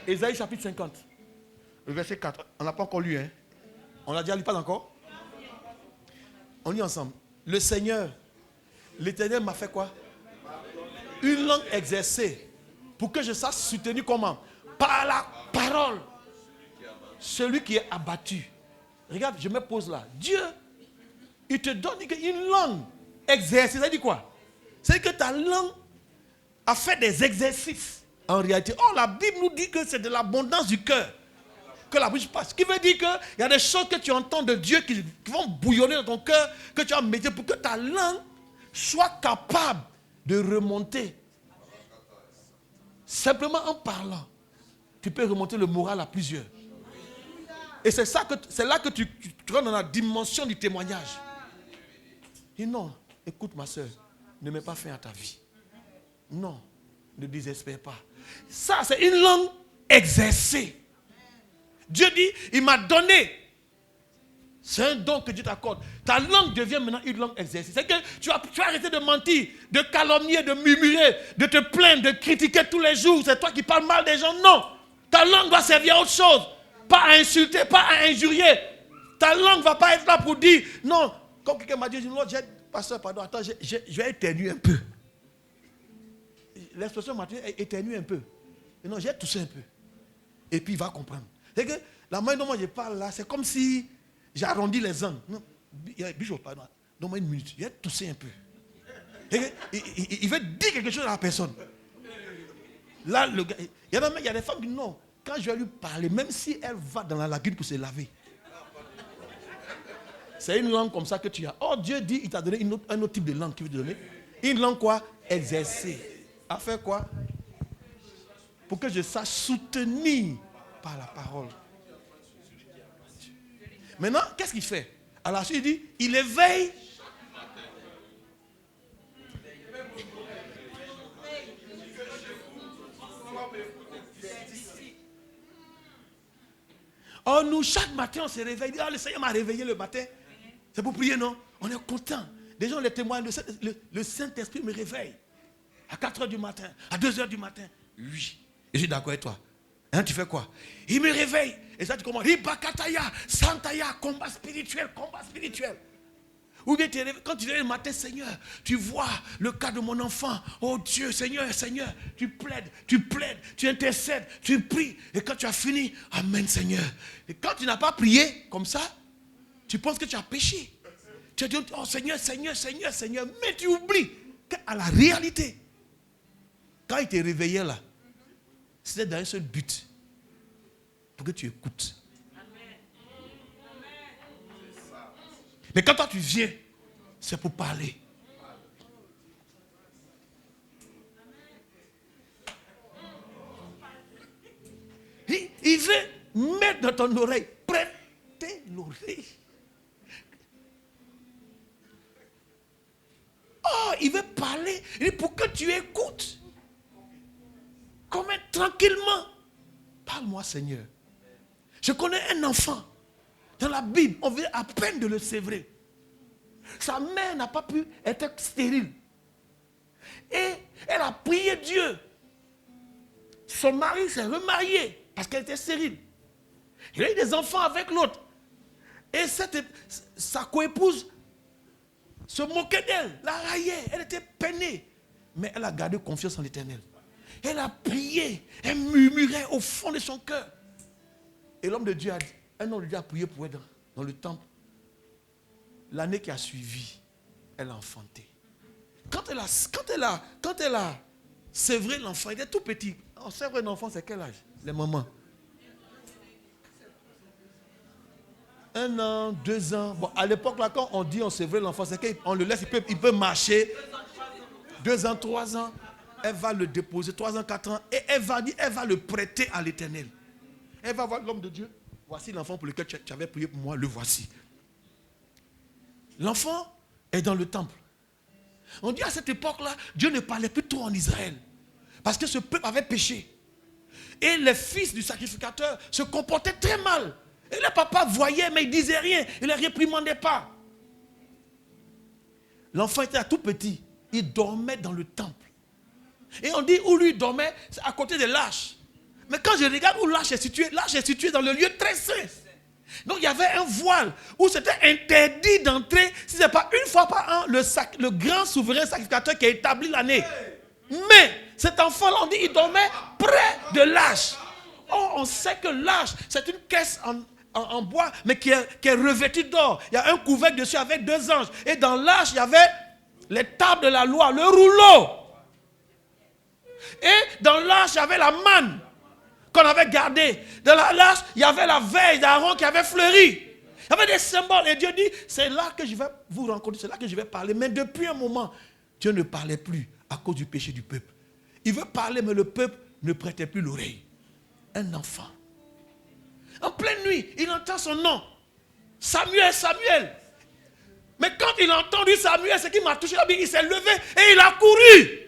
Ésaïe chapitre 50. Le verset 4. On n'a pas encore lu, hein? On l'a déjà lu, pas encore? On lit ensemble. Le Seigneur, l'Éternel m'a fait quoi? Une langue exercée. Pour que je sache soutenu comment? Par la parole. Celui qui est abattu. Regarde, je me pose là. Dieu, il te donne une langue exercée. Ça dit quoi? C'est que ta langue a fait des exercices en réalité. Oh, la Bible nous dit que c'est de l'abondance du cœur que la bouche passe. Ce qui veut dire qu'il y a des choses que tu entends de Dieu qui vont bouillonner dans ton cœur, que tu as médité pour que ta langue soit capable de remonter. Simplement en parlant, tu peux remonter le moral à plusieurs. Et c'est là que tu rentres dans la dimension du témoignage. Et non, écoute ma soeur, ne mets pas fin à ta vie. Non, ne désespère pas. Ça, c'est une langue exercée. Dieu dit, il m'a donné. C'est un don que Dieu t'accorde. Ta langue devient maintenant une langue exercée. C'est que tu vas arrêter de mentir, de calomnier, de murmurer, de te plaindre, de critiquer tous les jours. C'est toi qui parles mal des gens. Non, ta langue doit servir à autre chose. Pas à insulter, pas à injurier. Ta langue ne va pas être là pour dire, non, comme quelqu'un m'a dit, pasteur, pardon, attends, je vais éternuer un peu. L'expression m'a dit, éternuer un peu. Et non, j'ai toussé un peu. Et puis il va comprendre. C'est que la manière dont moi je parle là, c'est comme si j'ai arrondi les angles. Non, Bichot, pardon, donne-moi une minute. J'ai toussé un peu. Il veut dire quelque chose à la personne. Là, le gars, il y a des femmes qui disent non. Quand je vais lui parler, même si elle va dans la lagune pour se laver, c'est une langue comme ça que tu as. Oh, Dieu dit, il t'a donné un autre type de langue qu'il veut te donner. Une langue quoi? Exercée. À faire quoi? Pour que je sache soutenir par la parole. Maintenant, qu'est-ce qu'il fait? À la suite, il dit, il éveille. Oh, nous, chaque matin, on se réveille. Ah, le Seigneur m'a réveillé le matin. C'est pour prier, non? On est content. Des gens les témoignent. Le Saint-Esprit me réveille. À 4h du matin, à 2h du matin. Oui. Et je suis d'accord avec toi. Hein, tu fais quoi? Il me réveille. Et ça, tu commences. Ribakataya, Santaya, combat spirituel, combat spirituel. Ou bien quand tu viens le matin, Seigneur, tu vois le cas de mon enfant. Oh Dieu, Seigneur, Seigneur, tu plaides, tu intercèdes, tu pries. Et quand tu as fini, Amen Seigneur. Et quand tu n'as pas prié comme ça, tu penses que tu as péché. Tu as dit, oh Seigneur, Seigneur, Seigneur, Seigneur. Mais tu oublies qu'à la réalité, quand il t'est réveillé là, c'était dans un seul but. Pour que tu écoutes. Mais quand toi tu viens, c'est pour parler. Il veut mettre dans ton oreille, prêter l'oreille. Oh, il veut parler pour que tu écoutes. Comme tranquillement. Parle-moi, Seigneur. Je connais un enfant. Dans la Bible, on vient à peine de le sévrer. Sa mère n'a pas pu être stérile. Et elle a prié Dieu. Son mari s'est remarié parce qu'elle était stérile. Il a eu des enfants avec l'autre. Et sa coépouse se moquait d'elle, la raillait. Elle était peinée. Mais elle a gardé confiance en l'Éternel. Elle a prié. Elle murmurait au fond de son cœur. Et l'homme de Dieu a dit, un homme de Dieu a prié pour elle dans le temple. L'année qui a suivi, elle a enfanté. Quand elle a sévré l'enfant, il était tout petit. On sèvre un enfant, c'est quel âge? Les mamans. 1 an, 2 ans. Bon, à l'époque, là, quand on dit on sévre l'enfant, c'est qu'on le laisse, il peut marcher. 2 ans, 3 ans. Elle va le déposer, 3 ans, 4 ans. Et elle va le prêter à l'Éternel. Elle va voir l'homme de Dieu. Voici l'enfant pour lequel tu avais prié pour moi, le voici. L'enfant est dans le temple. On dit à cette époque-là, Dieu ne parlait plus trop en Israël. Parce que ce peuple avait péché. Et les fils du sacrificateur se comportaient très mal. Et le papa voyait, mais il ne disait rien. Il ne les réprimandait pas. L'enfant était tout petit. Il dormait dans le temple. Et on dit où lui dormait, c'est à côté de l'arche. Mais quand je regarde où l'arche est située dans le lieu très saint. Donc il y avait un voile où c'était interdit d'entrer, si ce n'est pas une fois par an, le grand souverain sacrificateur qui a établi l'année. Mais cet enfant-là, on dit, il dormait près de l'arche. Oh, on sait que l'arche, c'est une caisse en bois, mais qui est revêtue d'or. Il y a un couvercle dessus avec 2 anges. Et dans l'arche, il y avait les tables de la loi, le rouleau. Et dans l'arche, il y avait la manne qu'on avait gardée. Dans l'arche, il y avait la veille d'Aaron qui avait fleuri. Il y avait des symboles. Et Dieu dit, c'est là que je vais vous rencontrer, c'est là que je vais parler. Mais depuis un moment, Dieu ne parlait plus à cause du péché du peuple. Il veut parler, mais le peuple ne prêtait plus l'oreille. Un enfant. En pleine nuit, il entend son nom. Samuel, Samuel. Mais quand il a entendu Samuel, ce qui m'a touché la Bible, il s'est levé et il a couru.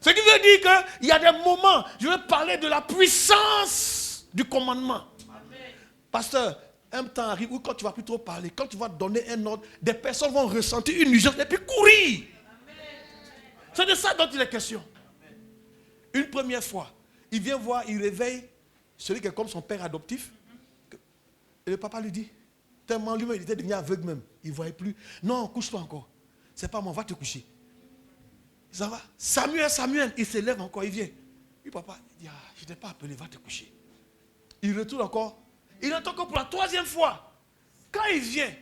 Ce qui veut dire qu'il y a des moments, je veux parler de la puissance du commandement. Amen. Pasteur, un temps arrive où quand tu ne vas plus trop parler, quand tu vas donner un ordre, des personnes vont ressentir une urgence et puis courir. C'est de ça dont il est question. Amen. Une première fois, il vient voir, il réveille celui qui est comme son père adoptif. Et le papa lui dit, tellement lui-même, il était devenu aveugle même. Il ne voyait plus. Non, couche-toi encore. C'est pas moi, va te coucher. Ça va? Samuel, Samuel, il se lève encore, il vient. Puis papa, il dit, je ne t'ai pas appelé, va te coucher. Il retourne encore. Il entend encore pour la 3e fois. Quand il vient,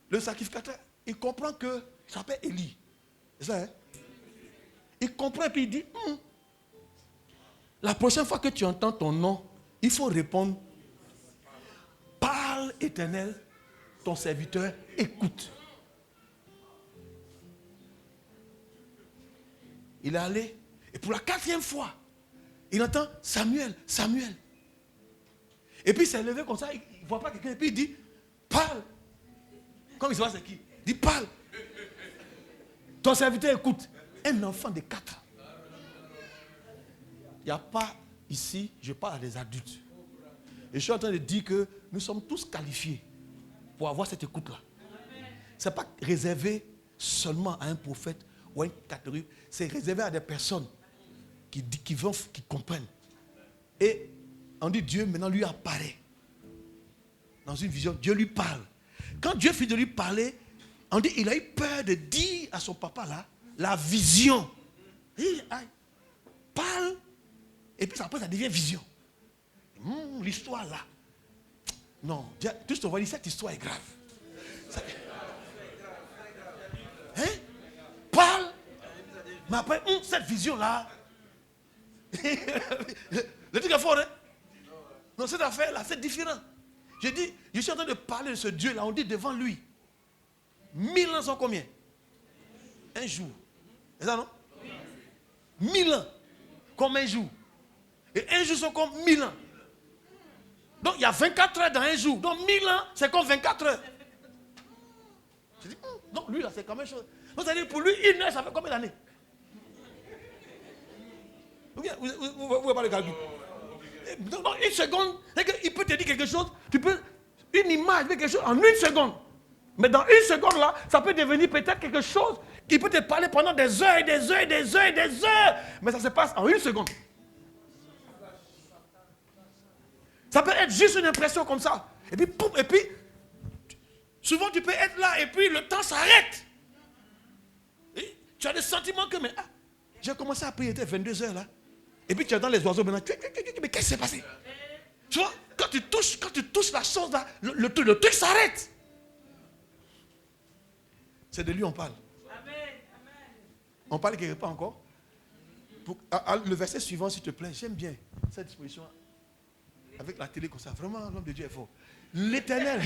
le sacrificateur, il comprend que il s'appelle Élie. C'est ça, hein? Il comprend et puis il dit, la prochaine fois que tu entends ton nom, il faut répondre, parle Éternel, ton serviteur écoute. Il est allé, et pour la 4e fois, il entend Samuel, Samuel. Et puis il s'est levé comme ça, il ne voit pas quelqu'un, et puis il dit, parle. Comme il se voit, c'est qui? Il dit, parle. Ton serviteur écoute. Un enfant de 4 ans. Il n'y a pas ici, je parle à des adultes. Et je suis en train de dire que nous sommes tous qualifiés pour avoir cette écoute-là. Ce n'est pas réservé seulement à un prophète ou à une catégorie. C'est réservé à des personnes qui comprennent. Et on dit Dieu maintenant lui apparaît. Dans une vision, Dieu lui parle. quand Dieu fit de lui parler, on dit il a eu peur de dire à son papa là, la vision. Il parle, et puis après ça devient vision. L'histoire là. Non, tout on va dire, cette histoire est grave. Parle, mais après, cette vision là. Le truc est fort, hein? Non, cette affaire là, c'est différent. Je dis, je suis en train de parler de ce Dieu là, on dit devant lui. 1000 ans sont combien? Un jour. C'est ça, non? 1000 ans. Comme un jour. Et un jour sont comme 1000 ans. Donc il y a 24 heures dans un jour. Donc 1000 ans, c'est comme 24 heures. Je dis, donc lui là, c'est quand même chose. Donc c'est-à-dire pour lui, une heure, ça fait combien d'années? Vous ne voyez pas le calcul. Donc une seconde, il peut te dire quelque chose, tu peux, une image, quelque chose en une seconde. Mais dans une seconde là, ça peut devenir peut-être quelque chose qui peut te parler pendant des heures et des heures et des heures et des heures. Mais ça se passe en une seconde. Ça peut être juste une impression comme ça. Et puis, poum, et puis, souvent tu peux être là et puis le temps s'arrête. Et tu as le sentiment que, mais j'ai commencé à prier, il était 22 heures là. Et puis tu entends les oiseaux maintenant. Mais qu'est-ce qui s'est passé? Tu vois, quand tu touches la chose là, le truc s'arrête. C'est de lui on parle. Amen. On parle quelque part encore. Le verset suivant, s'il te plaît, j'aime bien cette disposition. Avec la télé comme ça, vraiment l'homme de Dieu est fort. L'Éternel,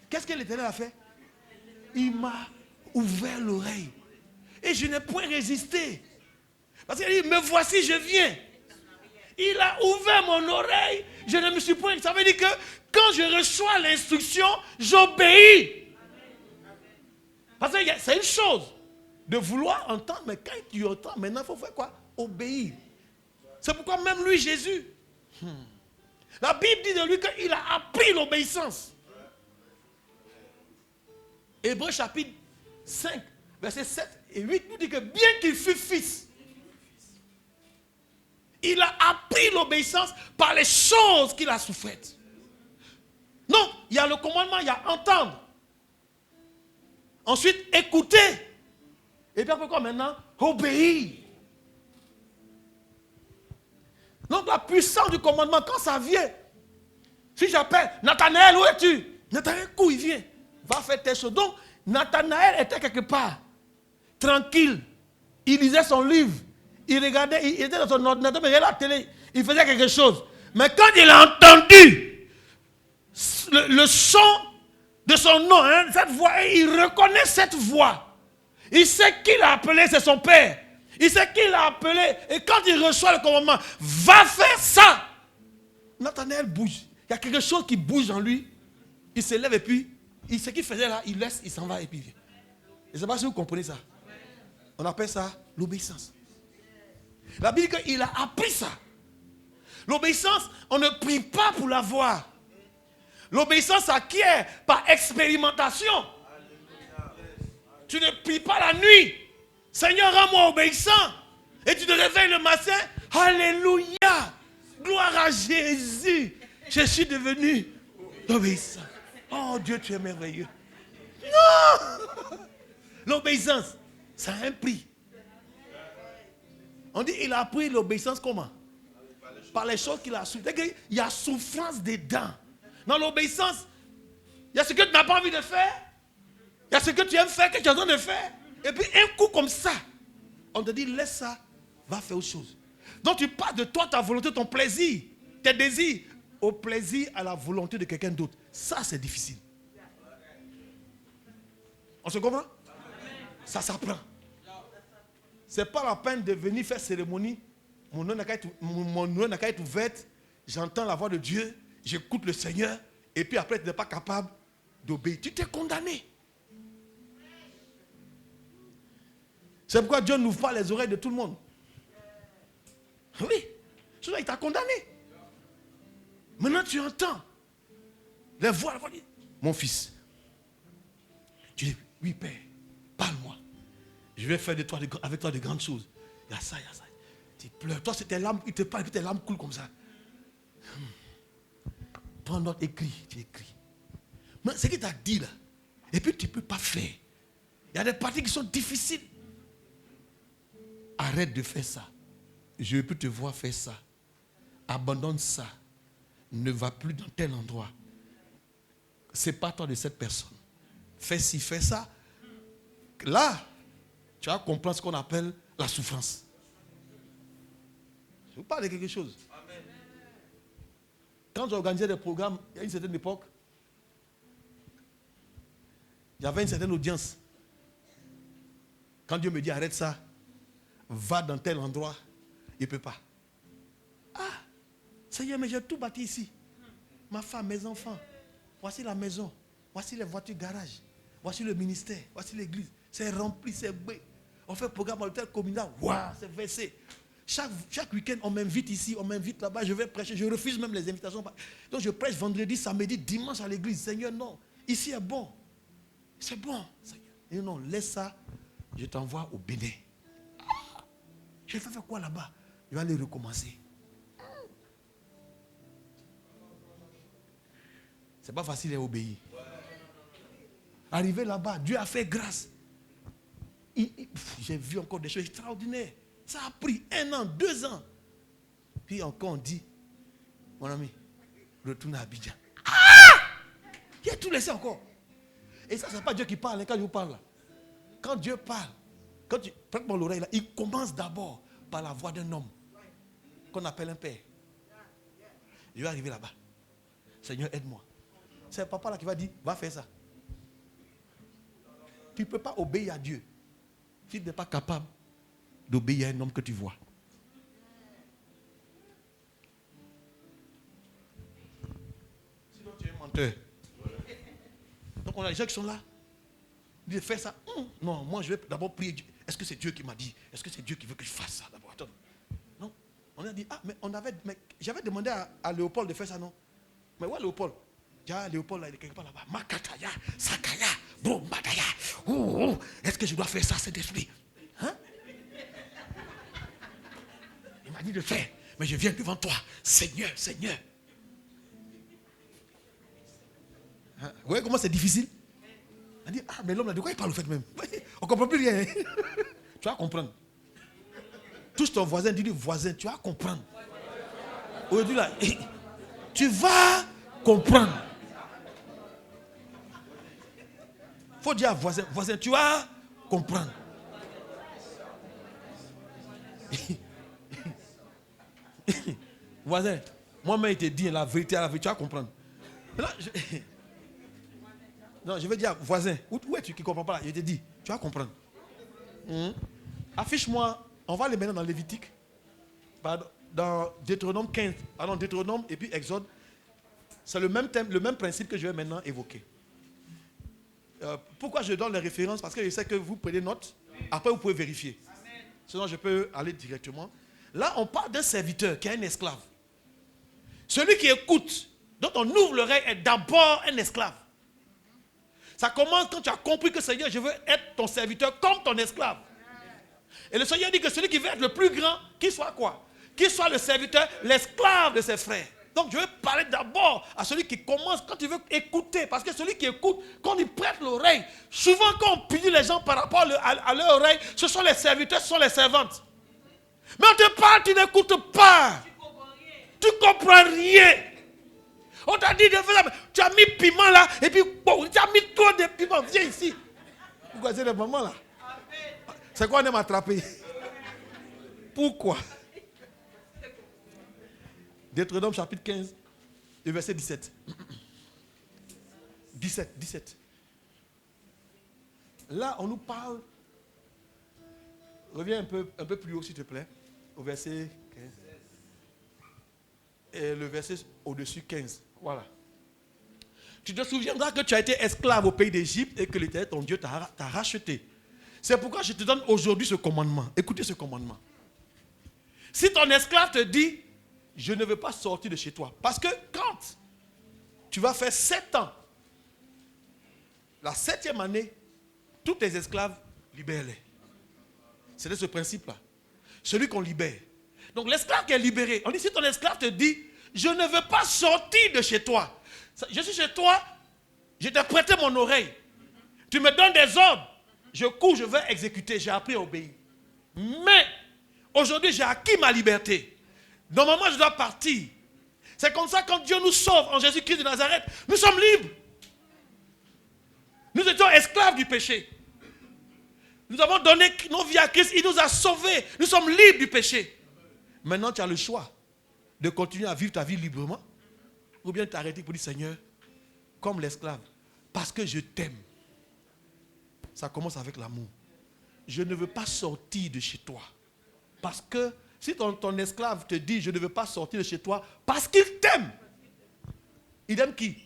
qu'est-ce que l'Éternel a fait? Il m'a ouvert l'oreille. Et je n'ai point résisté. Parce qu'il dit, me voici, je viens. Il a ouvert mon oreille, je ne me suis point. Ça veut dire que quand je reçois l'instruction, j'obéis. Parce que c'est une chose de vouloir entendre, mais quand tu entends, maintenant il faut faire quoi? Obéir. C'est pourquoi même lui, Jésus, la Bible dit de lui qu'il a appris l'obéissance. Hébreux chapitre 5, versets 7 et 8 nous dit que bien qu'il fût fils, il a appris l'obéissance par les choses qu'il a souffraites. Donc, il y a le commandement, il y a entendre. Ensuite, écouter. Et puis après quoi maintenant? Obéir. Donc la puissance du commandement, quand ça vient, si j'appelle Nathanaël, où es-tu? Nathanaël, où il vient? Va faire tes choses. Donc, Nathanaël était quelque part, tranquille. Il lisait son livre. Il regardait, il était dans son ordinateur, mais il regardait la télé. Il faisait quelque chose. Mais quand il a entendu le son de son nom, cette voix, il reconnaît cette voix. Il sait qui l'a appelé, c'est son père. Il sait qui l'a appelé. Et quand il reçoit le commandement, va faire ça. Nathanaël bouge. Il y a quelque chose qui bouge en lui. Il se lève et puis, ce qu'il faisait là, il laisse, il s'en va et puis il vient. Je ne sais pas si vous comprenez ça. On appelle ça l'obéissance. La Bible dit qu'il a appris ça. L'obéissance, on ne prie pas pour l'avoir. L'obéissance s'acquiert par expérimentation. Tu ne pries pas la nuit. Seigneur, rends-moi obéissant. Et tu te réveilles le matin. Alléluia. Gloire à Jésus. Je suis devenu obéissant. Oh Dieu, tu es merveilleux. Non. L'obéissance, ça a un prix. On dit il a appris l'obéissance comment? Par les choses qu'il a souffert. Il y a souffrance dedans. Dans l'obéissance, il y a ce que tu n'as pas envie de faire. Il y a ce que tu aimes faire, que tu as besoin de faire. Et puis un coup comme ça, on te dit laisse ça, va faire autre chose. Donc tu passes de toi, ta volonté, ton plaisir, tes désirs, au plaisir à la volonté de quelqu'un d'autre. Ça c'est difficile. On se comprend? Ça s'apprend. C'est pas la peine de venir faire cérémonie. Mon oreille n'a qu'à être ouverte. J'entends la voix de Dieu. J'écoute le Seigneur. Et puis après, tu n'es pas capable d'obéir. Tu t'es condamné. C'est pourquoi Dieu n'ouvre pas les oreilles de tout le monde. Oui. Sinon, il t'a condamné. Maintenant, tu entends les voix. La voix dit, mon fils. Tu dis, oui, Père, parle-moi. Je vais faire avec toi de grandes choses. Il y a ça, il y a ça. Tu pleures. Toi, c'est tes larmes, il te parle, et puis tes larmes coulent comme ça. Prends note, écris, tu écris. Mais ce qu'il t'a dit là, et puis tu ne peux pas faire. Il y a des parties qui sont difficiles. Arrête de faire ça. Je peux te voir faire ça. Abandonne ça. Ne va plus dans tel endroit. Sépare-toi de cette personne. Fais ci, fais ça. Là, tu vas comprendre ce qu'on appelle la souffrance. Je vous parle de quelque chose. Amen. Quand j'organisais des programmes, il y a une certaine époque, il y avait une certaine audience. Quand Dieu me dit arrête ça, va dans tel endroit, il ne peut pas. Ah, Seigneur, mais j'ai tout bâti ici. Ma femme, mes enfants. Voici la maison. Voici les voitures garage. Voici le ministère. Voici l'église. C'est rempli, c'est beau. On fait un programme à l'hôtel communal. Waouh, c'est versé. Chaque week-end, on m'invite ici, on m'invite là-bas. Je vais prêcher. Je refuse même les invitations. Donc je prêche vendredi, samedi, dimanche à l'église. Seigneur, non. Ici est bon. C'est bon, Seigneur. Et non, laisse ça. Je t'envoie au Bénin. Je vais faire quoi là-bas? Je vais aller recommencer. C'est pas facile d'obéir. Arrivé là-bas, Dieu a fait grâce. J'ai vu encore des choses extraordinaires. Ça a pris 1 an, 2 ans. Puis encore on dit, mon ami, retourne à Abidjan. Il a tout laissé encore. Et ça, c'est pas Dieu qui parle quand je vous parle là. Quand Dieu parle, quand tu prête-moi l'oreille là, il commence d'abord par la voix d'un homme qu'on appelle un père. Je vais arriver là-bas. Seigneur, aide-moi. C'est le papa là qui va dire, va faire ça. Tu ne peux pas obéir à Dieu si tu n'es pas capable d'obéir à un homme que tu vois. Sinon tu es un menteur. Donc on a des gens qui sont là. Ils disent fais ça. Non, moi je vais d'abord prier Dieu. Est-ce que c'est Dieu qui m'a dit? Est-ce que c'est Dieu qui veut que je fasse ça d'abord? Attends. Non. On a dit, mais j'avais demandé à Léopold de faire ça, non? Mais ouais, Léopold. Léopold, là, il est quelque part là-bas. Makataya, Sakaya, Bombadaya. Est-ce que je dois faire ça, cet esprit? Hein? Il m'a dit de faire. Mais je viens devant toi. Seigneur, Seigneur. Hein? Vous voyez comment c'est difficile? On dit, mais l'homme là, de quoi il parle au fait même? On ne comprend plus rien. Tu vas comprendre. Touche ton voisin, dis-lui, voisin, tu vas comprendre. Aujourd'hui là, tu vas comprendre. Il faut dire à voisin, voisin, tu vas comprendre. Voisin, moi-même il te dit la vérité, tu vas comprendre. Là, non, je vais dire, voisin, où es-tu qui ne comprends pas là? Je te dis, tu vas comprendre. Affiche-moi, on va aller maintenant dans Lévitique, dans Deutéronome 15, pardon, Deutéronome et puis Exode. C'est le même thème, le même principe que je vais maintenant évoquer. Pourquoi je donne les références? Parce que je sais que vous prenez note, après vous pouvez vérifier. Sinon je peux aller directement. Là, on parle d'un serviteur qui est un esclave. Celui qui écoute, dont on ouvre l'oreille, est d'abord un esclave. Ça commence quand tu as compris que Seigneur, je veux être ton serviteur comme ton esclave. Et le Seigneur dit que celui qui veut être le plus grand, qu'il soit quoi? Qu'il soit le serviteur, l'esclave de ses frères. Donc je vais parler d'abord à celui qui commence quand tu veux écouter. Parce que celui qui écoute, quand il prête l'oreille, souvent quand on punit les gens par rapport à leur oreille, ce sont les serviteurs, ce sont les servantes. Mais on te parle, tu n'écoutes pas. Tu ne comprends rien. On t'a dit de faire ça, tu as mis piment là, et puis bon, tu as mis trop de piment, viens ici. Pourquoi c'est le moment là? C'est quoi on aime attraper? Pourquoi? Deutéronome chapitre 15, le verset 17. 17. Là, on nous parle. Reviens un peu plus haut, s'il te plaît. Au verset 15. Et le verset au-dessus, 15. Voilà. Tu te souviendras que tu as été esclave au pays d'Égypte et que l'Éternel, ton Dieu, t'a racheté. C'est pourquoi je te donne aujourd'hui ce commandement. Écoutez ce commandement. Si ton esclave te dit, je ne veux pas sortir de chez toi. Parce que quand tu vas faire 7 ans, la 7e année, tous tes esclaves, libère-les. C'est ce principe-là. Celui qu'on libère. Donc l'esclave qui est libéré, on dit si ton esclave te dit, je ne veux pas sortir de chez toi. Je suis chez toi, Je t'ai prêté mon oreille. Tu me donnes des ordres. Je cours, je vais exécuter. J'ai appris à obéir. Mais aujourd'hui, j'ai acquis ma liberté. Normalement, je dois partir. C'est comme ça quand Dieu nous sauve en Jésus-Christ de Nazareth. Nous sommes libres. Nous étions esclaves du péché. Nous avons donné nos vies à Christ. Il nous a sauvés. Nous sommes libres du péché. Maintenant, tu as le choix de continuer à vivre ta vie librement ou bien t'arrêter pour dire Seigneur, comme l'esclave, parce que je t'aime. Ça commence avec l'amour. Je ne veux pas sortir de chez toi. Parce que si ton esclave te dit je ne veux pas sortir de chez toi, parce qu'il t'aime. Il aime qui?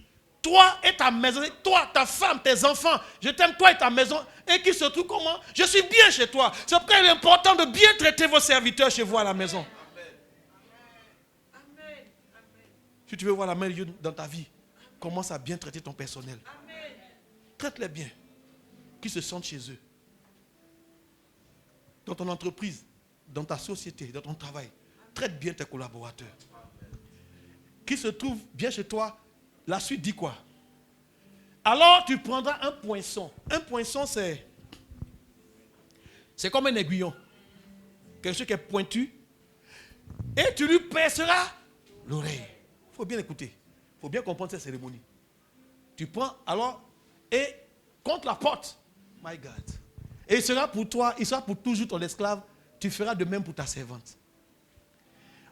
Toi et ta maison, toi, ta femme, tes enfants. Je t'aime toi et ta maison. Et qui se trouve comment? Je suis bien chez toi. C'est pourquoi il est important de bien traiter vos serviteurs chez vous à la maison. Amen. Si tu veux voir la main de Dieu dans ta vie, commence à bien traiter ton personnel. Amen. Traite-les bien. Qu'ils se sentent chez eux. Dans ton entreprise, dans ta société, dans ton travail. Traite bien tes collaborateurs. Qu'ils se trouvent bien chez toi. La suite dit quoi? Alors tu prendras un poinçon. Un poinçon, c'est comme un aiguillon. Quelque chose qui est pointu. Et tu lui perceras l'oreille. Il faut bien écouter. Il faut bien comprendre cette cérémonie. Tu prends alors et contre la porte. My God. Et il sera pour toi, il sera pour toujours ton esclave. Tu feras de même pour ta servante.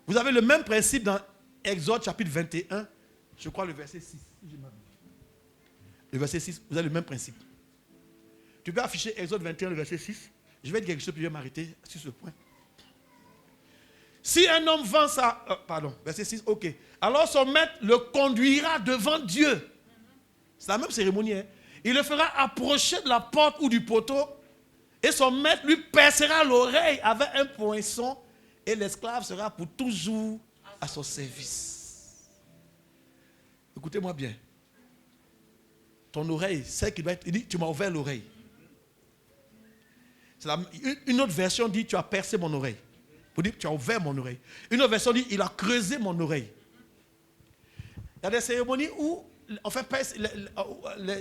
Vous avez le même principe dans Exode chapitre 21. Je crois le verset 6. Le verset 6, vous avez le même principe. Tu peux afficher Exode 21, le verset 6. Je vais dire quelque chose, puis je vais m'arrêter sur ce point. Si un homme vend sa... verset 6, ok. Alors son maître le conduira devant Dieu. C'est la même cérémonie. Hein? Il le fera approcher de la porte ou du poteau. Et son maître lui percera l'oreille avec un poinçon. Et l'esclave sera pour toujours à son service. Écoutez-moi bien. Ton oreille, c'est qu'il va être... Il dit, tu m'as ouvert l'oreille. Une autre version dit, tu as percé mon oreille. Pour dire, tu as ouvert mon oreille. Une autre version dit, il a creusé mon oreille. Il y a des cérémonies où, on fait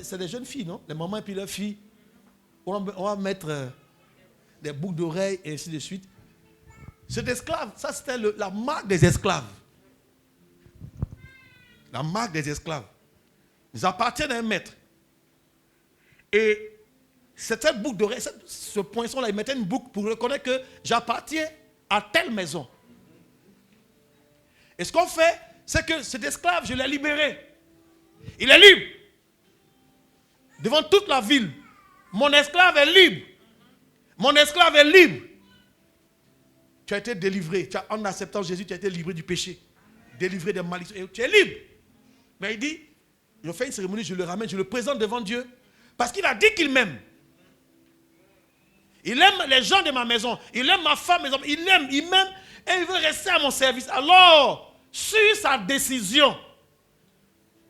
c'est des jeunes filles, non? Les mamans et puis leurs filles. On va mettre des boucles d'oreilles et ainsi de suite. Cet esclave, ça c'était la marque des esclaves. La marque des esclaves. Ils appartiennent à un maître. Et cette boucle d'oreille, ce poinçon-là, il mettait une boucle pour reconnaître que j'appartiens à telle maison. Et ce qu'on fait, c'est que cet esclave, je l'ai libéré. Il est libre. Devant toute la ville. Mon esclave est libre. Mon esclave est libre. Tu as été délivré. En acceptant Jésus, tu as été livré du péché. Délivré des malédictions. Et tu es libre. Mais il dit, je fais une cérémonie, je le ramène, je le présente devant Dieu. Parce qu'il a dit qu'il m'aime. Il aime les gens de ma maison. Il aime ma femme, mes hommes. Il m'aime et il veut rester à mon service. Alors, sur sa décision,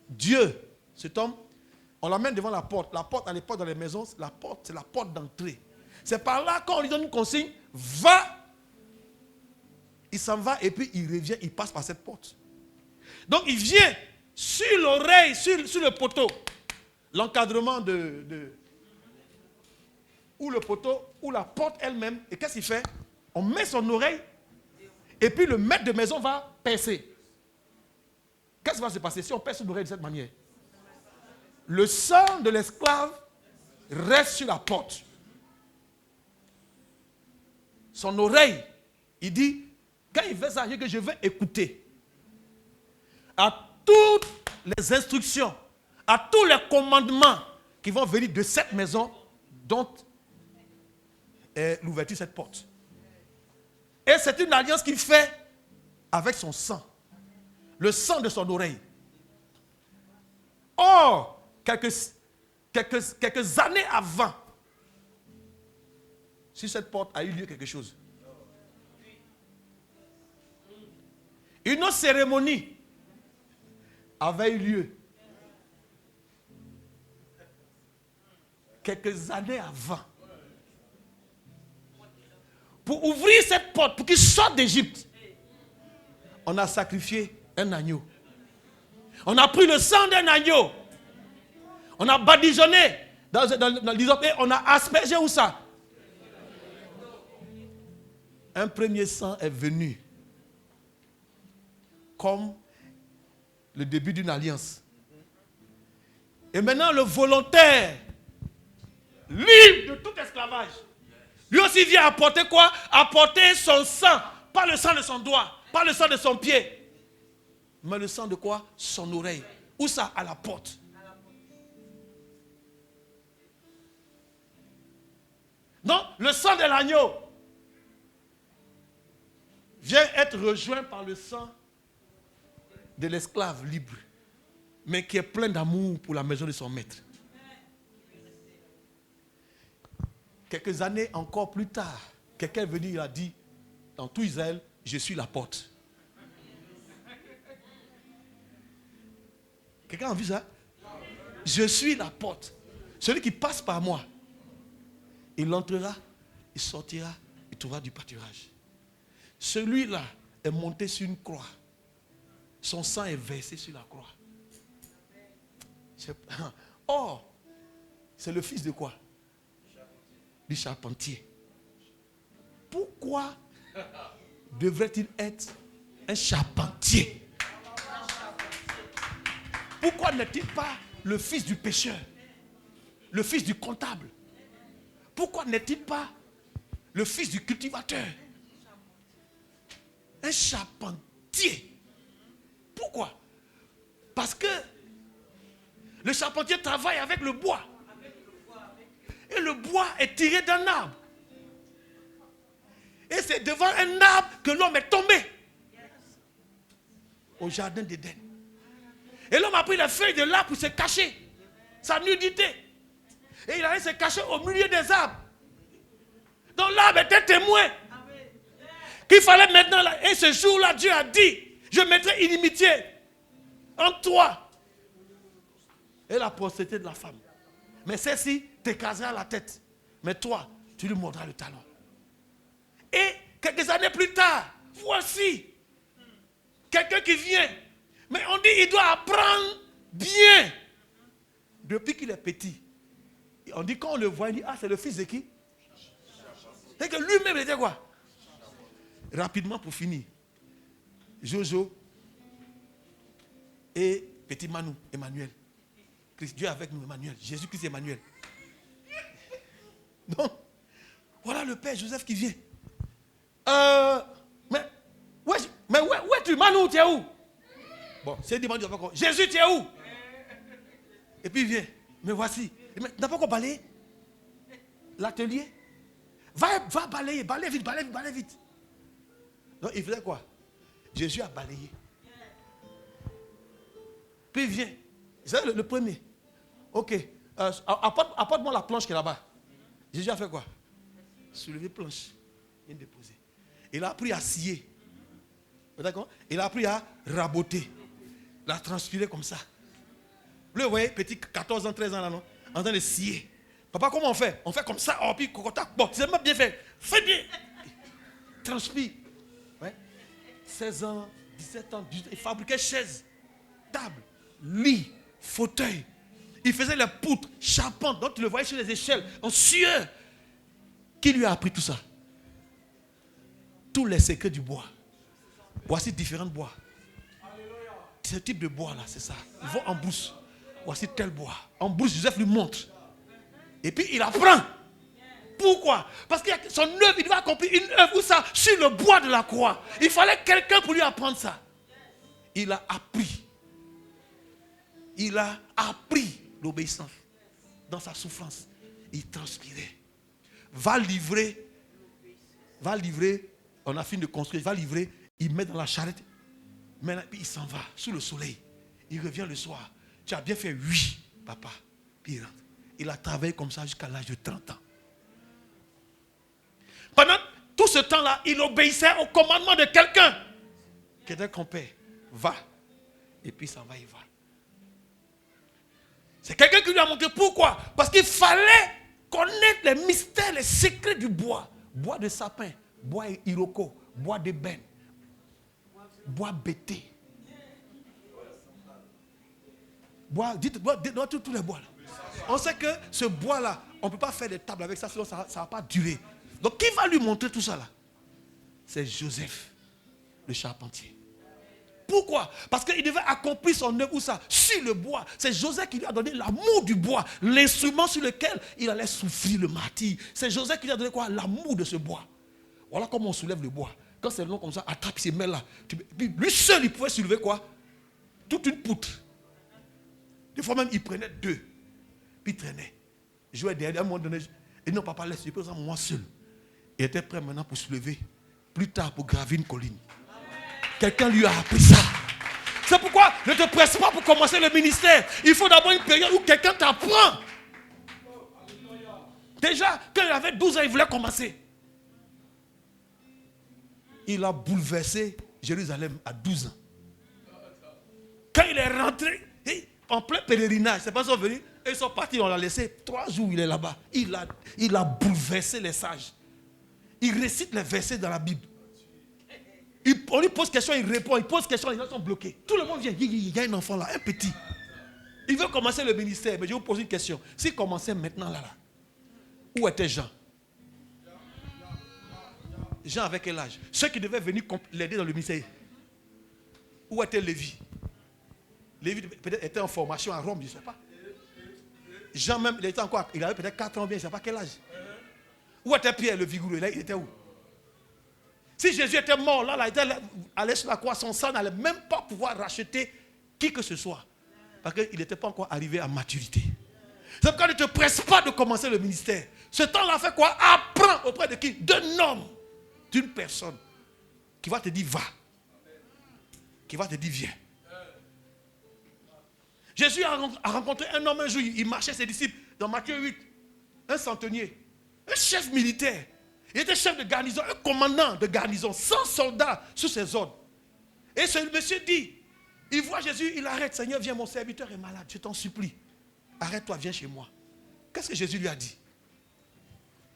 Dieu, cet homme, on l'amène devant la porte. La porte, à l'époque, dans les maisons, la porte, c'est la porte d'entrée. C'est par là, quand on lui donne une consigne, va. Il s'en va et puis il revient, il passe par cette porte. Donc, il vient sur l'oreille, sur le poteau. L'encadrement ou le poteau, ou la porte elle-même. Et qu'est-ce qu'il fait? On met son oreille et puis le maître de maison va percer. Qu'est-ce qui va se passer si on perce l'oreille de cette manière? Le sang de l'esclave reste sur la porte. Son oreille, il dit, quand il fait ça, que je vais écouter à toutes les instructions, à tous les commandements qui vont venir de cette maison dont est l'ouverture de cette porte. Et c'est une alliance qu'il fait avec son sang. Le sang de son oreille. Or, quelques années avant, sur cette porte a eu lieu quelque chose. Une autre cérémonie avait eu lieu. Quelques années avant. Pour ouvrir cette porte, pour qu'il sorte d'Égypte, on a sacrifié un agneau. On a pris le sang d'un agneau. On a badigeonné dans l'hysope et on a aspergé où ça? Un premier sang est venu comme le début d'une alliance. Et maintenant le volontaire, libre de tout esclavage, lui aussi vient apporter quoi? Apporter son sang, pas le sang de son doigt, pas le sang de son pied, mais le sang de quoi? Son oreille. Où ça? À la porte. Donc le sang de l'agneau vient être rejoint par le sang de l'esclave libre, mais qui est plein d'amour pour la maison de son maître. Quelques années encore plus tard, quelqu'un est venu, il a dit, dans tout Israël, je suis la porte. Quelqu'un a vu ça? Je suis la porte. Celui qui passe par moi, il entrera, il sortira, il trouvera du pâturage. Celui-là est monté sur une croix. Son sang est versé sur la croix. Or, c'est le fils de quoi? Du charpentier. Pourquoi devrait-il être un charpentier? Pourquoi n'est-il pas le fils du pêcheur? Le fils du comptable? Pourquoi n'est-il pas le fils du cultivateur? Un charpentier. Pourquoi? Parce que le charpentier travaille avec le bois. Et le bois est tiré d'un arbre. Et c'est devant un arbre que l'homme est tombé. Au jardin d'Éden. Et l'homme a pris les feuilles de l'arbre pour se cacher. Sa nudité. Et il allait se cacher au milieu des arbres. Donc l'arbre était témoin. Qu'il fallait maintenant, et ce jour-là, Dieu a dit, je mettrai inimitié entre toi et la postérité de la femme. Mais celle-ci t'écrasera la tête. Mais toi, tu lui mordras le talon. Et quelques années plus tard, voici quelqu'un qui vient. Mais on dit il doit apprendre bien. Depuis qu'il est petit. On dit quand on le voit, il dit, ah, c'est le fils de qui? C'est que lui-même, il était quoi? Rapidement pour finir. Jojo et petit Manou, Emmanuel. Dieu est avec nous, Emmanuel. Jésus-Christ Emmanuel. Donc, voilà le père Joseph qui vient. Où es-tu, Manou, tu es où? Bon, c'est dit, Jésus, tu es où? Et puis il vient. Mais voici. Tu n'as pas encore balayé l'atelier? Va balayer, balaye vite. Donc il faisait quoi? Jésus a balayé. Puis il vient. C'est le premier. Ok. Apporte-moi la planche qui est là-bas. Jésus a fait quoi? Soulever planche. Il vient déposer. Il a appris à scier. D'accord? Il a appris à raboter. Il a transpiré comme ça. Vous voyez, petit 14 ans, 13 ans là, non? En train de scier. Papa, comment on fait? On fait comme ça. Oh, puis cocotac. Bon, c'est même bien fait. Fais bien. Transpire. Ouais. 16 ans, 17 ans, 18 ans. Il fabriquait chaises, tables, lits, fauteuils. Il faisait les poutres, charpentes. Donc tu le voyais sur les échelles, en sueur. Qui lui a appris tout ça? Tous les secrets du bois. Voici différents bois. Ce type de bois là, c'est ça. Ils vont en brousse. Voici tel bois. En brousse, Joseph lui montre. Et puis il apprend. Pourquoi? Parce que son œuvre, il doit accomplir une œuvre où ça, sur le bois de la croix. Il fallait quelqu'un pour lui apprendre ça. Il a appris. Il a appris l'obéissance. Dans sa souffrance. Il transpirait. Va livrer. On a fini de construire. Va livrer. Il met dans la charrette. Maintenant, puis il s'en va sous le soleil. Il revient le soir. Tu as bien fait, oui, papa. Puis il rentre. Il a travaillé comme ça jusqu'à l'âge de 30 ans. Pendant tout ce temps-là, il obéissait au commandement de quelqu'un. Qui était compère. Va. Et puis il s'en va, il va. C'est quelqu'un qui lui a montré pourquoi. Parce qu'il fallait connaître les mystères, les secrets du bois. Bois de sapin, bois iroko, bois d'ébène, bois bété. Bois, dites tous les bois là. On sait que ce bois-là, on ne peut pas faire des tables avec ça, sinon ça ne va pas durer. Donc qui va lui montrer tout ça là? C'est Joseph, le charpentier. Pourquoi? Parce qu'il devait accomplir son œuvre où ça? Sur le bois. C'est Joseph qui lui a donné l'amour du bois, l'instrument sur lequel il allait souffrir le martyre. C'est Joseph qui lui a donné quoi? L'amour de ce bois. Voilà comment on soulève le bois. Quand c'est long comme ça, attrape ses mains là. Puis lui seul, il pouvait soulever quoi? Toute une poutre. Des fois même, il prenait 2. Puis il traînait. Il jouait derrière. À un moment donné, et non, papa, laisse, je peux moi seul. Il était prêt maintenant pour soulever. Plus tard, pour gravir une colline. Quelqu'un lui a appris ça. C'est pourquoi ne te presse pas pour commencer le ministère. Il faut d'abord une période où quelqu'un t'apprend. Déjà, quand il avait 12 ans, il voulait commencer. Il a bouleversé Jérusalem à 12 ans. Quand il est rentré, en plein pèlerinage, c'est pas sont venus, et ils sont partis, on l'a laissé. 3 jours, il est là-bas. Il a bouleversé les sages. Il récite les versets dans la Bible. On lui pose question, il répond. Il pose question, les gens sont bloqués. Tout le monde vient. Il y a un enfant là, un petit. Il veut commencer le ministère. Mais je vais vous poser une question. S'il commençait maintenant là, où était Jean? Jean avec quel âge? Ceux qui devaient venir l'aider dans le ministère. Où était Lévi? Lévi peut-être était en formation à Rome, je ne sais pas. Jean même, il avait peut-être 4 ans bien, je ne sais pas quel âge. Où était Pierre le vigoureux? Là, il était où? Si Jésus était mort, là, il était allé sur la croix, son sang n'allait même pas pouvoir racheter qui que ce soit. Parce qu'il n'était pas encore arrivé à maturité. C'est pourquoi ne te presse pas de commencer le ministère. Ce temps-là fait quoi? Apprends auprès de qui? D'un homme, d'une personne qui va te dire va. Qui va te dire viens. Jésus a rencontré un homme un jour, il marchait ses disciples dans Matthieu 8. Un centenier, un chef militaire. Il était chef de garnison, un commandant de garnison, 100 soldats sous ses ordres. Et ce monsieur dit, il voit Jésus, il arrête. Seigneur, viens, mon serviteur est malade, je t'en supplie. Arrête-toi, viens chez moi. Qu'est-ce que Jésus lui a dit?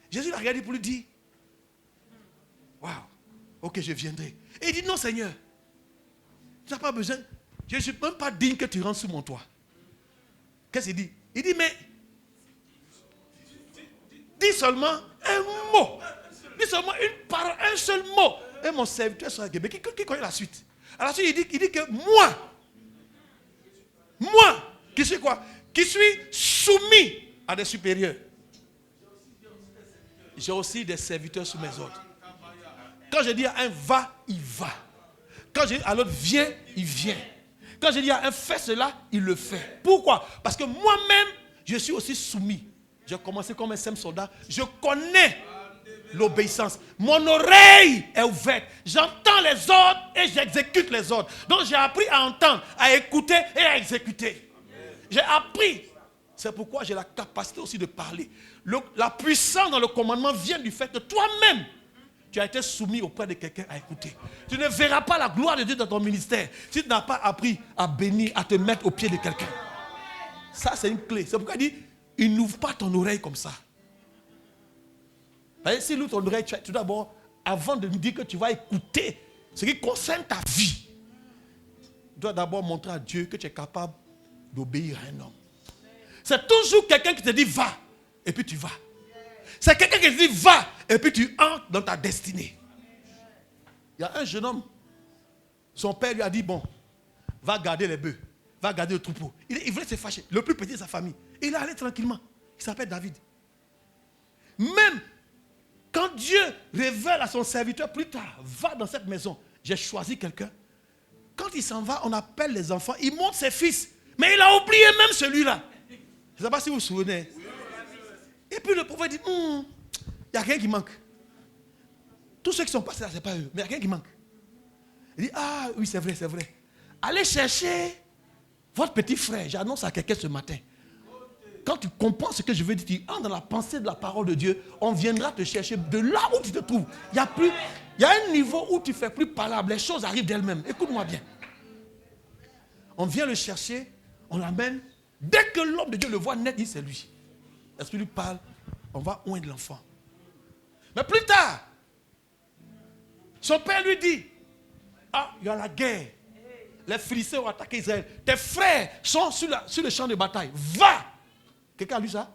Jésus l'a regardé pour lui dire, waouh, ok, je viendrai. Et il dit, non Seigneur, tu n'as pas besoin, je ne suis même pas digne que tu rentres sous mon toit. Qu'est-ce qu'il dit? Il dit, mais, dis seulement un mot. Dis seulement une parole, un seul mot. Et mon serviteur sera guéri. Mais qui connaît la suite? À la suite, il dit que moi, qui suis quoi? Qui suis soumis à des supérieurs. J'ai aussi des serviteurs sous mes ordres. Quand je dis à un va, il va. Quand je dis à l'autre viens, il vient. Quand je dis à un fais cela, il le fait. Pourquoi? Parce que moi-même, je suis aussi soumis. J'ai commencé comme un simple soldat. Je connais l'obéissance. Mon oreille est ouverte. J'entends les ordres et j'exécute les ordres. Donc j'ai appris à entendre, à écouter et à exécuter. J'ai appris. C'est pourquoi j'ai la capacité aussi de parler. La puissance dans le commandement vient du fait que toi-même, tu as été soumis auprès de quelqu'un à écouter. Tu ne verras pas la gloire de Dieu dans ton ministère si tu n'as pas appris à bénir, à te mettre au pied de quelqu'un. Ça, c'est une clé. C'est pourquoi il dit, il n'ouvre pas ton oreille comme ça. Si l'ouvre ton oreille, tout d'abord, avant de me dire que tu vas écouter ce qui concerne ta vie, tu dois d'abord montrer à Dieu que tu es capable d'obéir à un homme. C'est toujours quelqu'un qui te dit va, et puis tu vas. C'est quelqu'un qui te dit va, et puis tu entres dans ta destinée. Il y a un jeune homme, son père lui a dit bon, va garder les bœufs, va garder le troupeau. Il voulait se fâcher, le plus petit de sa famille. Il est allé tranquillement. Il s'appelle David. Même quand Dieu révèle à son serviteur plus tard, va dans cette maison, j'ai choisi quelqu'un. Quand il s'en va, on appelle les enfants, il montre ses fils. Mais il a oublié même celui-là. Je ne sais pas si vous vous souvenez. Et puis le prophète dit, il y a quelqu'un qui manque. Tous ceux qui sont passés là, ce n'est pas eux, mais il y a quelqu'un qui manque. Il dit, ah oui, c'est vrai, c'est vrai. Allez chercher votre petit frère. J'annonce à quelqu'un ce matin. Quand tu comprends ce que je veux dire, tu entres dans la pensée de la parole de Dieu, on viendra te chercher de là où tu te trouves. Il y a un niveau où tu ne fais plus parlable. Les choses arrivent d'elles-mêmes. Écoute-moi bien. On vient le chercher, on l'amène. Dès que l'homme de Dieu le voit net, il dit c'est lui. Est-ce qu'il lui parle? On va oindre l'enfant. Mais plus tard, son père lui dit, ah, il y a la guerre. Les Philistins ont attaqué Israël. Tes frères sont sur le champ de bataille. Va! Quelqu'un a lu ça?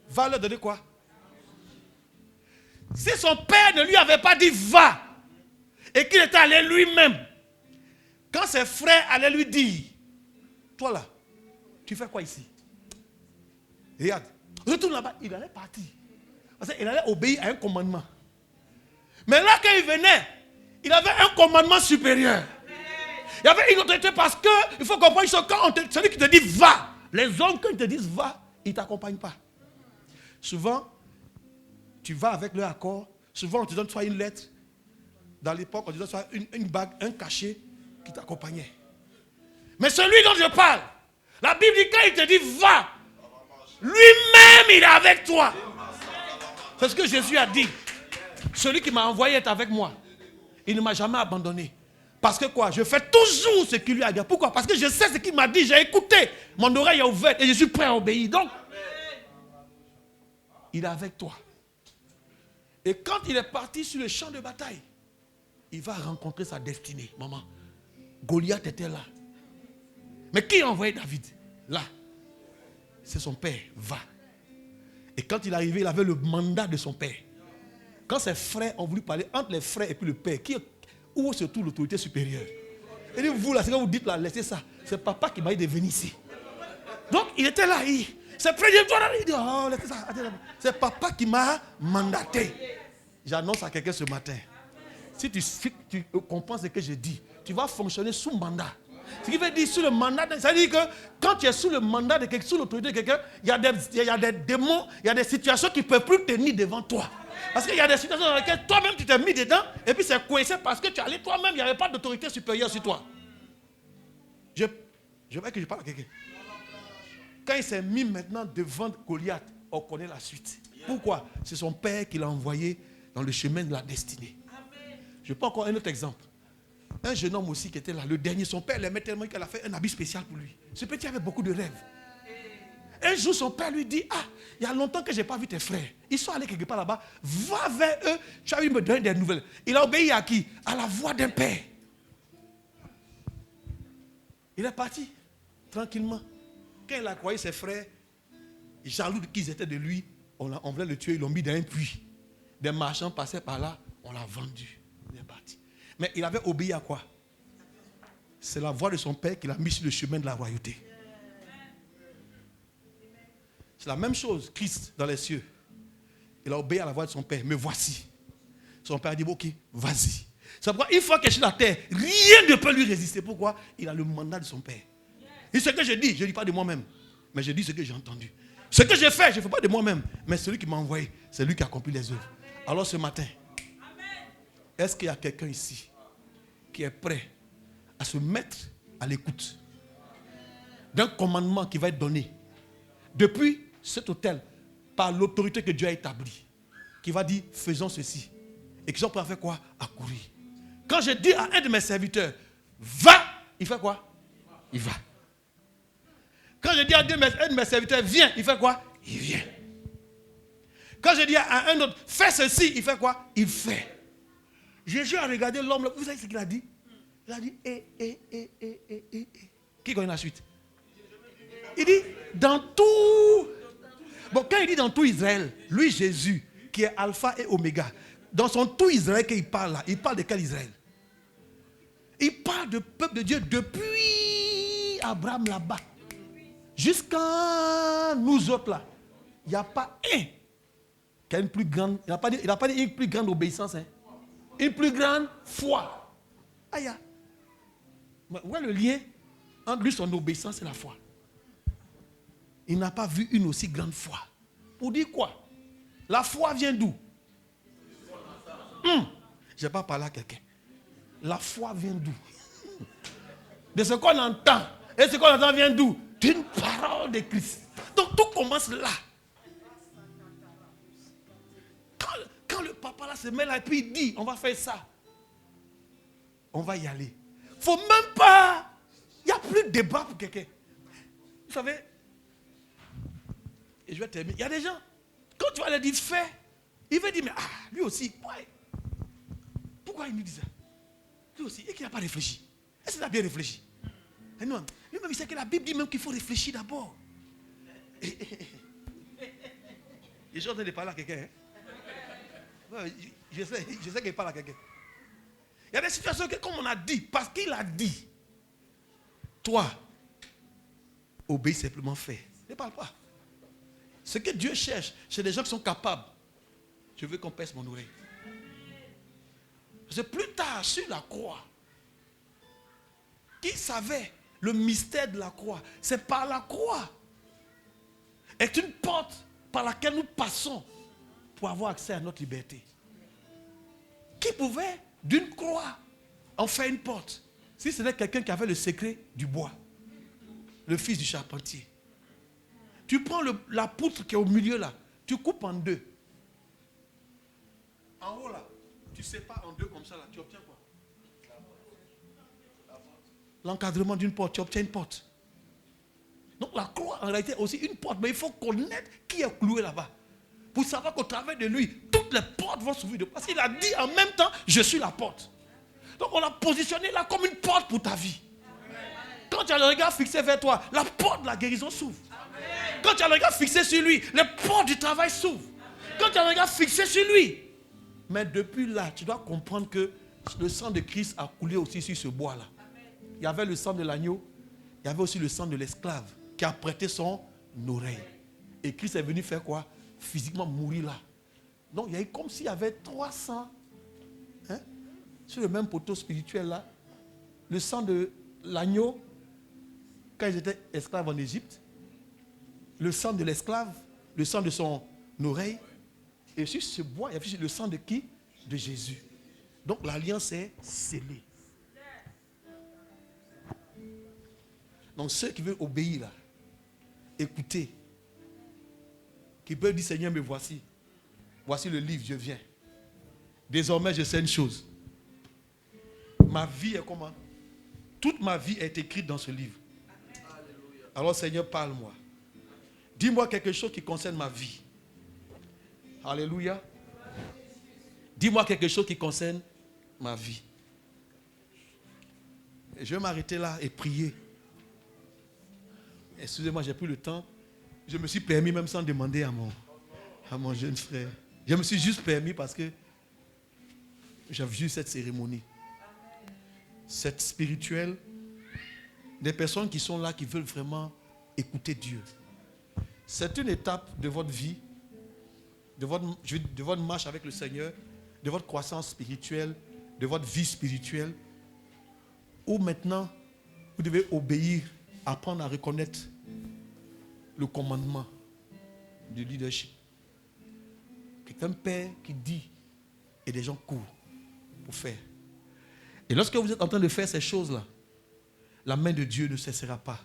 Va leur donner quoi? Si son père ne lui avait pas dit va, et qu'il était allé lui-même, quand ses frères allaient lui dire, toi là, tu fais quoi ici? Regarde, retourne là-bas, il allait partir. Parce qu'il allait obéir à un commandement. Mais là, quand il venait, il avait un commandement supérieur. Il y avait une autorité parce que, il faut comprendre, quand celui qui te dit va, les hommes, quand ils te disent va, ils ne t'accompagnent pas. Souvent, tu vas avec leur accord. Souvent, on te donne soit une lettre. Dans l'époque, on te donne soit une bague, un cachet qui t'accompagnait. Mais celui dont je parle, la Bible dit quand il te dit va, lui-même il est avec toi. C'est ce que Jésus a dit. Celui qui m'a envoyé est avec moi. Il ne m'a jamais abandonné. Parce que quoi? Je fais toujours ce qu'il lui a dit. Pourquoi? Parce que je sais ce qu'il m'a dit. J'ai écouté. Mon oreille est ouverte et je suis prêt à obéir. Donc, il est avec toi. Et quand il est parti sur le champ de bataille, il va rencontrer sa destinée. Maman, Goliath était là. Mais qui a envoyé David? Là. C'est son père. Va. Et quand il est arrivé, il avait le mandat de son père. Quand ses frères ont voulu parler entre les frères et puis le père, où se trouve l'autorité supérieure? Il dit, vous là, c'est quand vous dites là, laissez ça. C'est papa qui m'a dit de venir ici. Donc il était là. C'est près de toi. Il dit, oh, laissez ça. C'est papa qui m'a mandaté. J'annonce à quelqu'un ce matin. Si tu comprends ce que je dis, tu vas fonctionner sous mandat. Ce qui veut dire sous le mandat, ça veut dire que quand tu es sous le mandat de quelqu'un, sous l'autorité de quelqu'un, il y a des démons, il y a des situations qui ne peuvent plus tenir devant toi. Parce qu'il y a des situations dans lesquelles toi-même tu t'es mis dedans et puis c'est coincé parce que tu es allé toi-même, il n'y avait pas d'autorité supérieure sur toi. Je veux que je parle à quelqu'un. Quand il s'est mis maintenant devant Goliath, on connaît la suite. Pourquoi? C'est son père qui l'a envoyé dans le chemin de la destinée. Je prends encore un autre exemple. Un jeune homme aussi qui était là, le dernier, son père l'aimait tellement qu'il a fait un habit spécial pour lui. Ce petit avait beaucoup de rêves. Un jour, son père lui dit, il y a longtemps que je n'ai pas vu tes frères. Ils sont allés quelque part là-bas. Va vers eux, tu as vu me donner des nouvelles. Il a obéi à qui? À la voix d'un père. Il est parti, tranquillement. Quand il a croisé ses frères, jaloux qu'ils étaient de lui, on voulait le tuer, ils l'ont mis dans un puits. Des marchands passaient par là, on l'a vendu. Il est parti. Mais il avait obéi à quoi? C'est la voix de son père qui l'a mis sur le chemin de la royauté. C'est la même chose, Christ dans les cieux. Il a obéi à la voix de son père. Me voici. Son père a dit, ok, vas-y. C'est pourquoi une fois qu'il est sur la terre, rien ne peut lui résister. Pourquoi? Il a le mandat de son père. Et ce que je dis pas de moi-même. Mais je dis ce que j'ai entendu. Ce que je fais, je ne fais pas de moi-même. Mais celui qui m'a envoyé, c'est lui qui a accompli les œuvres. Alors ce matin, est-ce qu'il y a quelqu'un ici qui est prêt à se mettre à l'écoute d'un commandement qui va être donné depuis cet hôtel par l'autorité que Dieu a établie, qui va dire faisons ceci, et qui sont prêts à faire quoi? À courir. Quand je dis à un de mes serviteurs va, il fait quoi? Il va. Quand je dis à un de mes serviteurs viens, il fait quoi? Il vient. Quand je dis à un autre fais ceci, il fait quoi? Il fait. Jésus a regardé l'homme, vous savez ce qu'il a dit? Il a dit Qui connaît la suite? Il dit dans tout. Bon, quand il dit dans tout Israël, lui Jésus, qui est Alpha et Oméga, dans son tout Israël qu'il parle là, il parle de quel Israël? Il parle du peuple de Dieu depuis Abraham là-bas jusqu'à nous autres là. Il n'y a pas un qui a une plus grande, il n'a pas dit une plus grande obéissance, hein. Une plus grande foi. Aïe. Où est le lien entre lui, son obéissance et la foi? Il n'a pas vu une aussi grande foi. Pour dire quoi? La foi vient d'où? Je n'ai pas parlé à quelqu'un. La foi vient d'où? De ce qu'on entend. Et ce qu'on entend vient d'où? D'une parole de Christ. Donc tout commence là. Quand le papa là se met là et puis il dit on va faire ça, on va y aller. Il ne faut même pas. Il n'y a plus de débat pour quelqu'un. Vous savez, et je vais terminer. Il y a des gens, quand tu vas leur dire fais, il va dire mais lui aussi, pourquoi il nous dit ça? Lui aussi, et qu'il n'a pas réfléchi. Est-ce qu'il a bien réfléchi? Et non, lui-même il sait que la Bible dit même qu'il faut réfléchir d'abord. Je suis en train de parler à quelqu'un. Je sais qu'il parle à quelqu'un. Il y a des situations que, comme on a dit, parce qu'il a dit, toi, obéis simplement, fais. Ne parle pas. Ce que Dieu cherche, c'est des gens qui sont capables. Je veux qu'on pèse mon oreille. Parce que plus tard, sur la croix, qui savait le mystère de la croix? C'est par la croix. Est une porte par laquelle nous passons pour avoir accès à notre liberté. Qui pouvait, d'une croix, en faire une porte? Si ce n'est quelqu'un qui avait le secret du bois, le fils du charpentier. Tu prends la poutre qui est au milieu là, tu coupes en deux. En haut là, tu sépares en deux comme ça là, tu obtiens quoi? L'encadrement d'une porte, tu obtiens une porte. Donc la croix en réalité est aussi une porte, mais il faut connaître qui est cloué là-bas. Pour savoir qu'au travers de lui, toutes les portes vont s'ouvrir. Parce qu'il a dit en même temps, je suis la porte. Donc on l'a positionné là comme une porte pour ta vie. Quand tu as le regard fixé vers toi, la porte de la guérison s'ouvre. Quand tu as le regard fixé sur lui, les portes du travail s'ouvrent. Quand tu as le regard fixé sur lui. Mais depuis là, tu dois comprendre que le sang de Christ a coulé aussi sur ce bois-là. Il y avait le sang de l'agneau, il y avait aussi le sang de l'esclave qui a prêté son oreille. Et Christ est venu faire quoi? Physiquement mourir là. Donc il y a eu comme s'il y avait 300 sur le même poteau spirituel là. Le sang de l'agneau, quand ils étaient esclaves en Égypte, le sang de l'esclave, le sang de son oreille, et sur ce bois, il y avait le sang de qui? De Jésus. Donc l'alliance est scellée. Donc ceux qui veulent obéir là, écouter, qui peuvent dire Seigneur, me voici. Voici le livre, je viens. Désormais, je sais une chose. Ma vie est comment? Toute ma vie est écrite dans ce livre. Alors Seigneur, parle-moi. Dis-moi quelque chose qui concerne ma vie. Alléluia. Dis-moi quelque chose qui concerne ma vie. Et je vais m'arrêter là et prier. Excusez-moi, j'ai pris le temps. Je me suis permis même sans demander à mon jeune frère. Je me suis juste permis parce que j'ai vu cette cérémonie. Cette spirituelle. Des personnes qui sont là, qui veulent vraiment écouter Dieu. C'est une étape de votre vie, de votre marche avec le Seigneur, de votre croissance spirituelle, de votre vie spirituelle, où maintenant, vous devez obéir, apprendre à reconnaître le commandement du leadership. Quelqu'un père qui dit, et des gens courent pour faire. Et lorsque vous êtes en train de faire ces choses-là, la main de Dieu ne cessera pas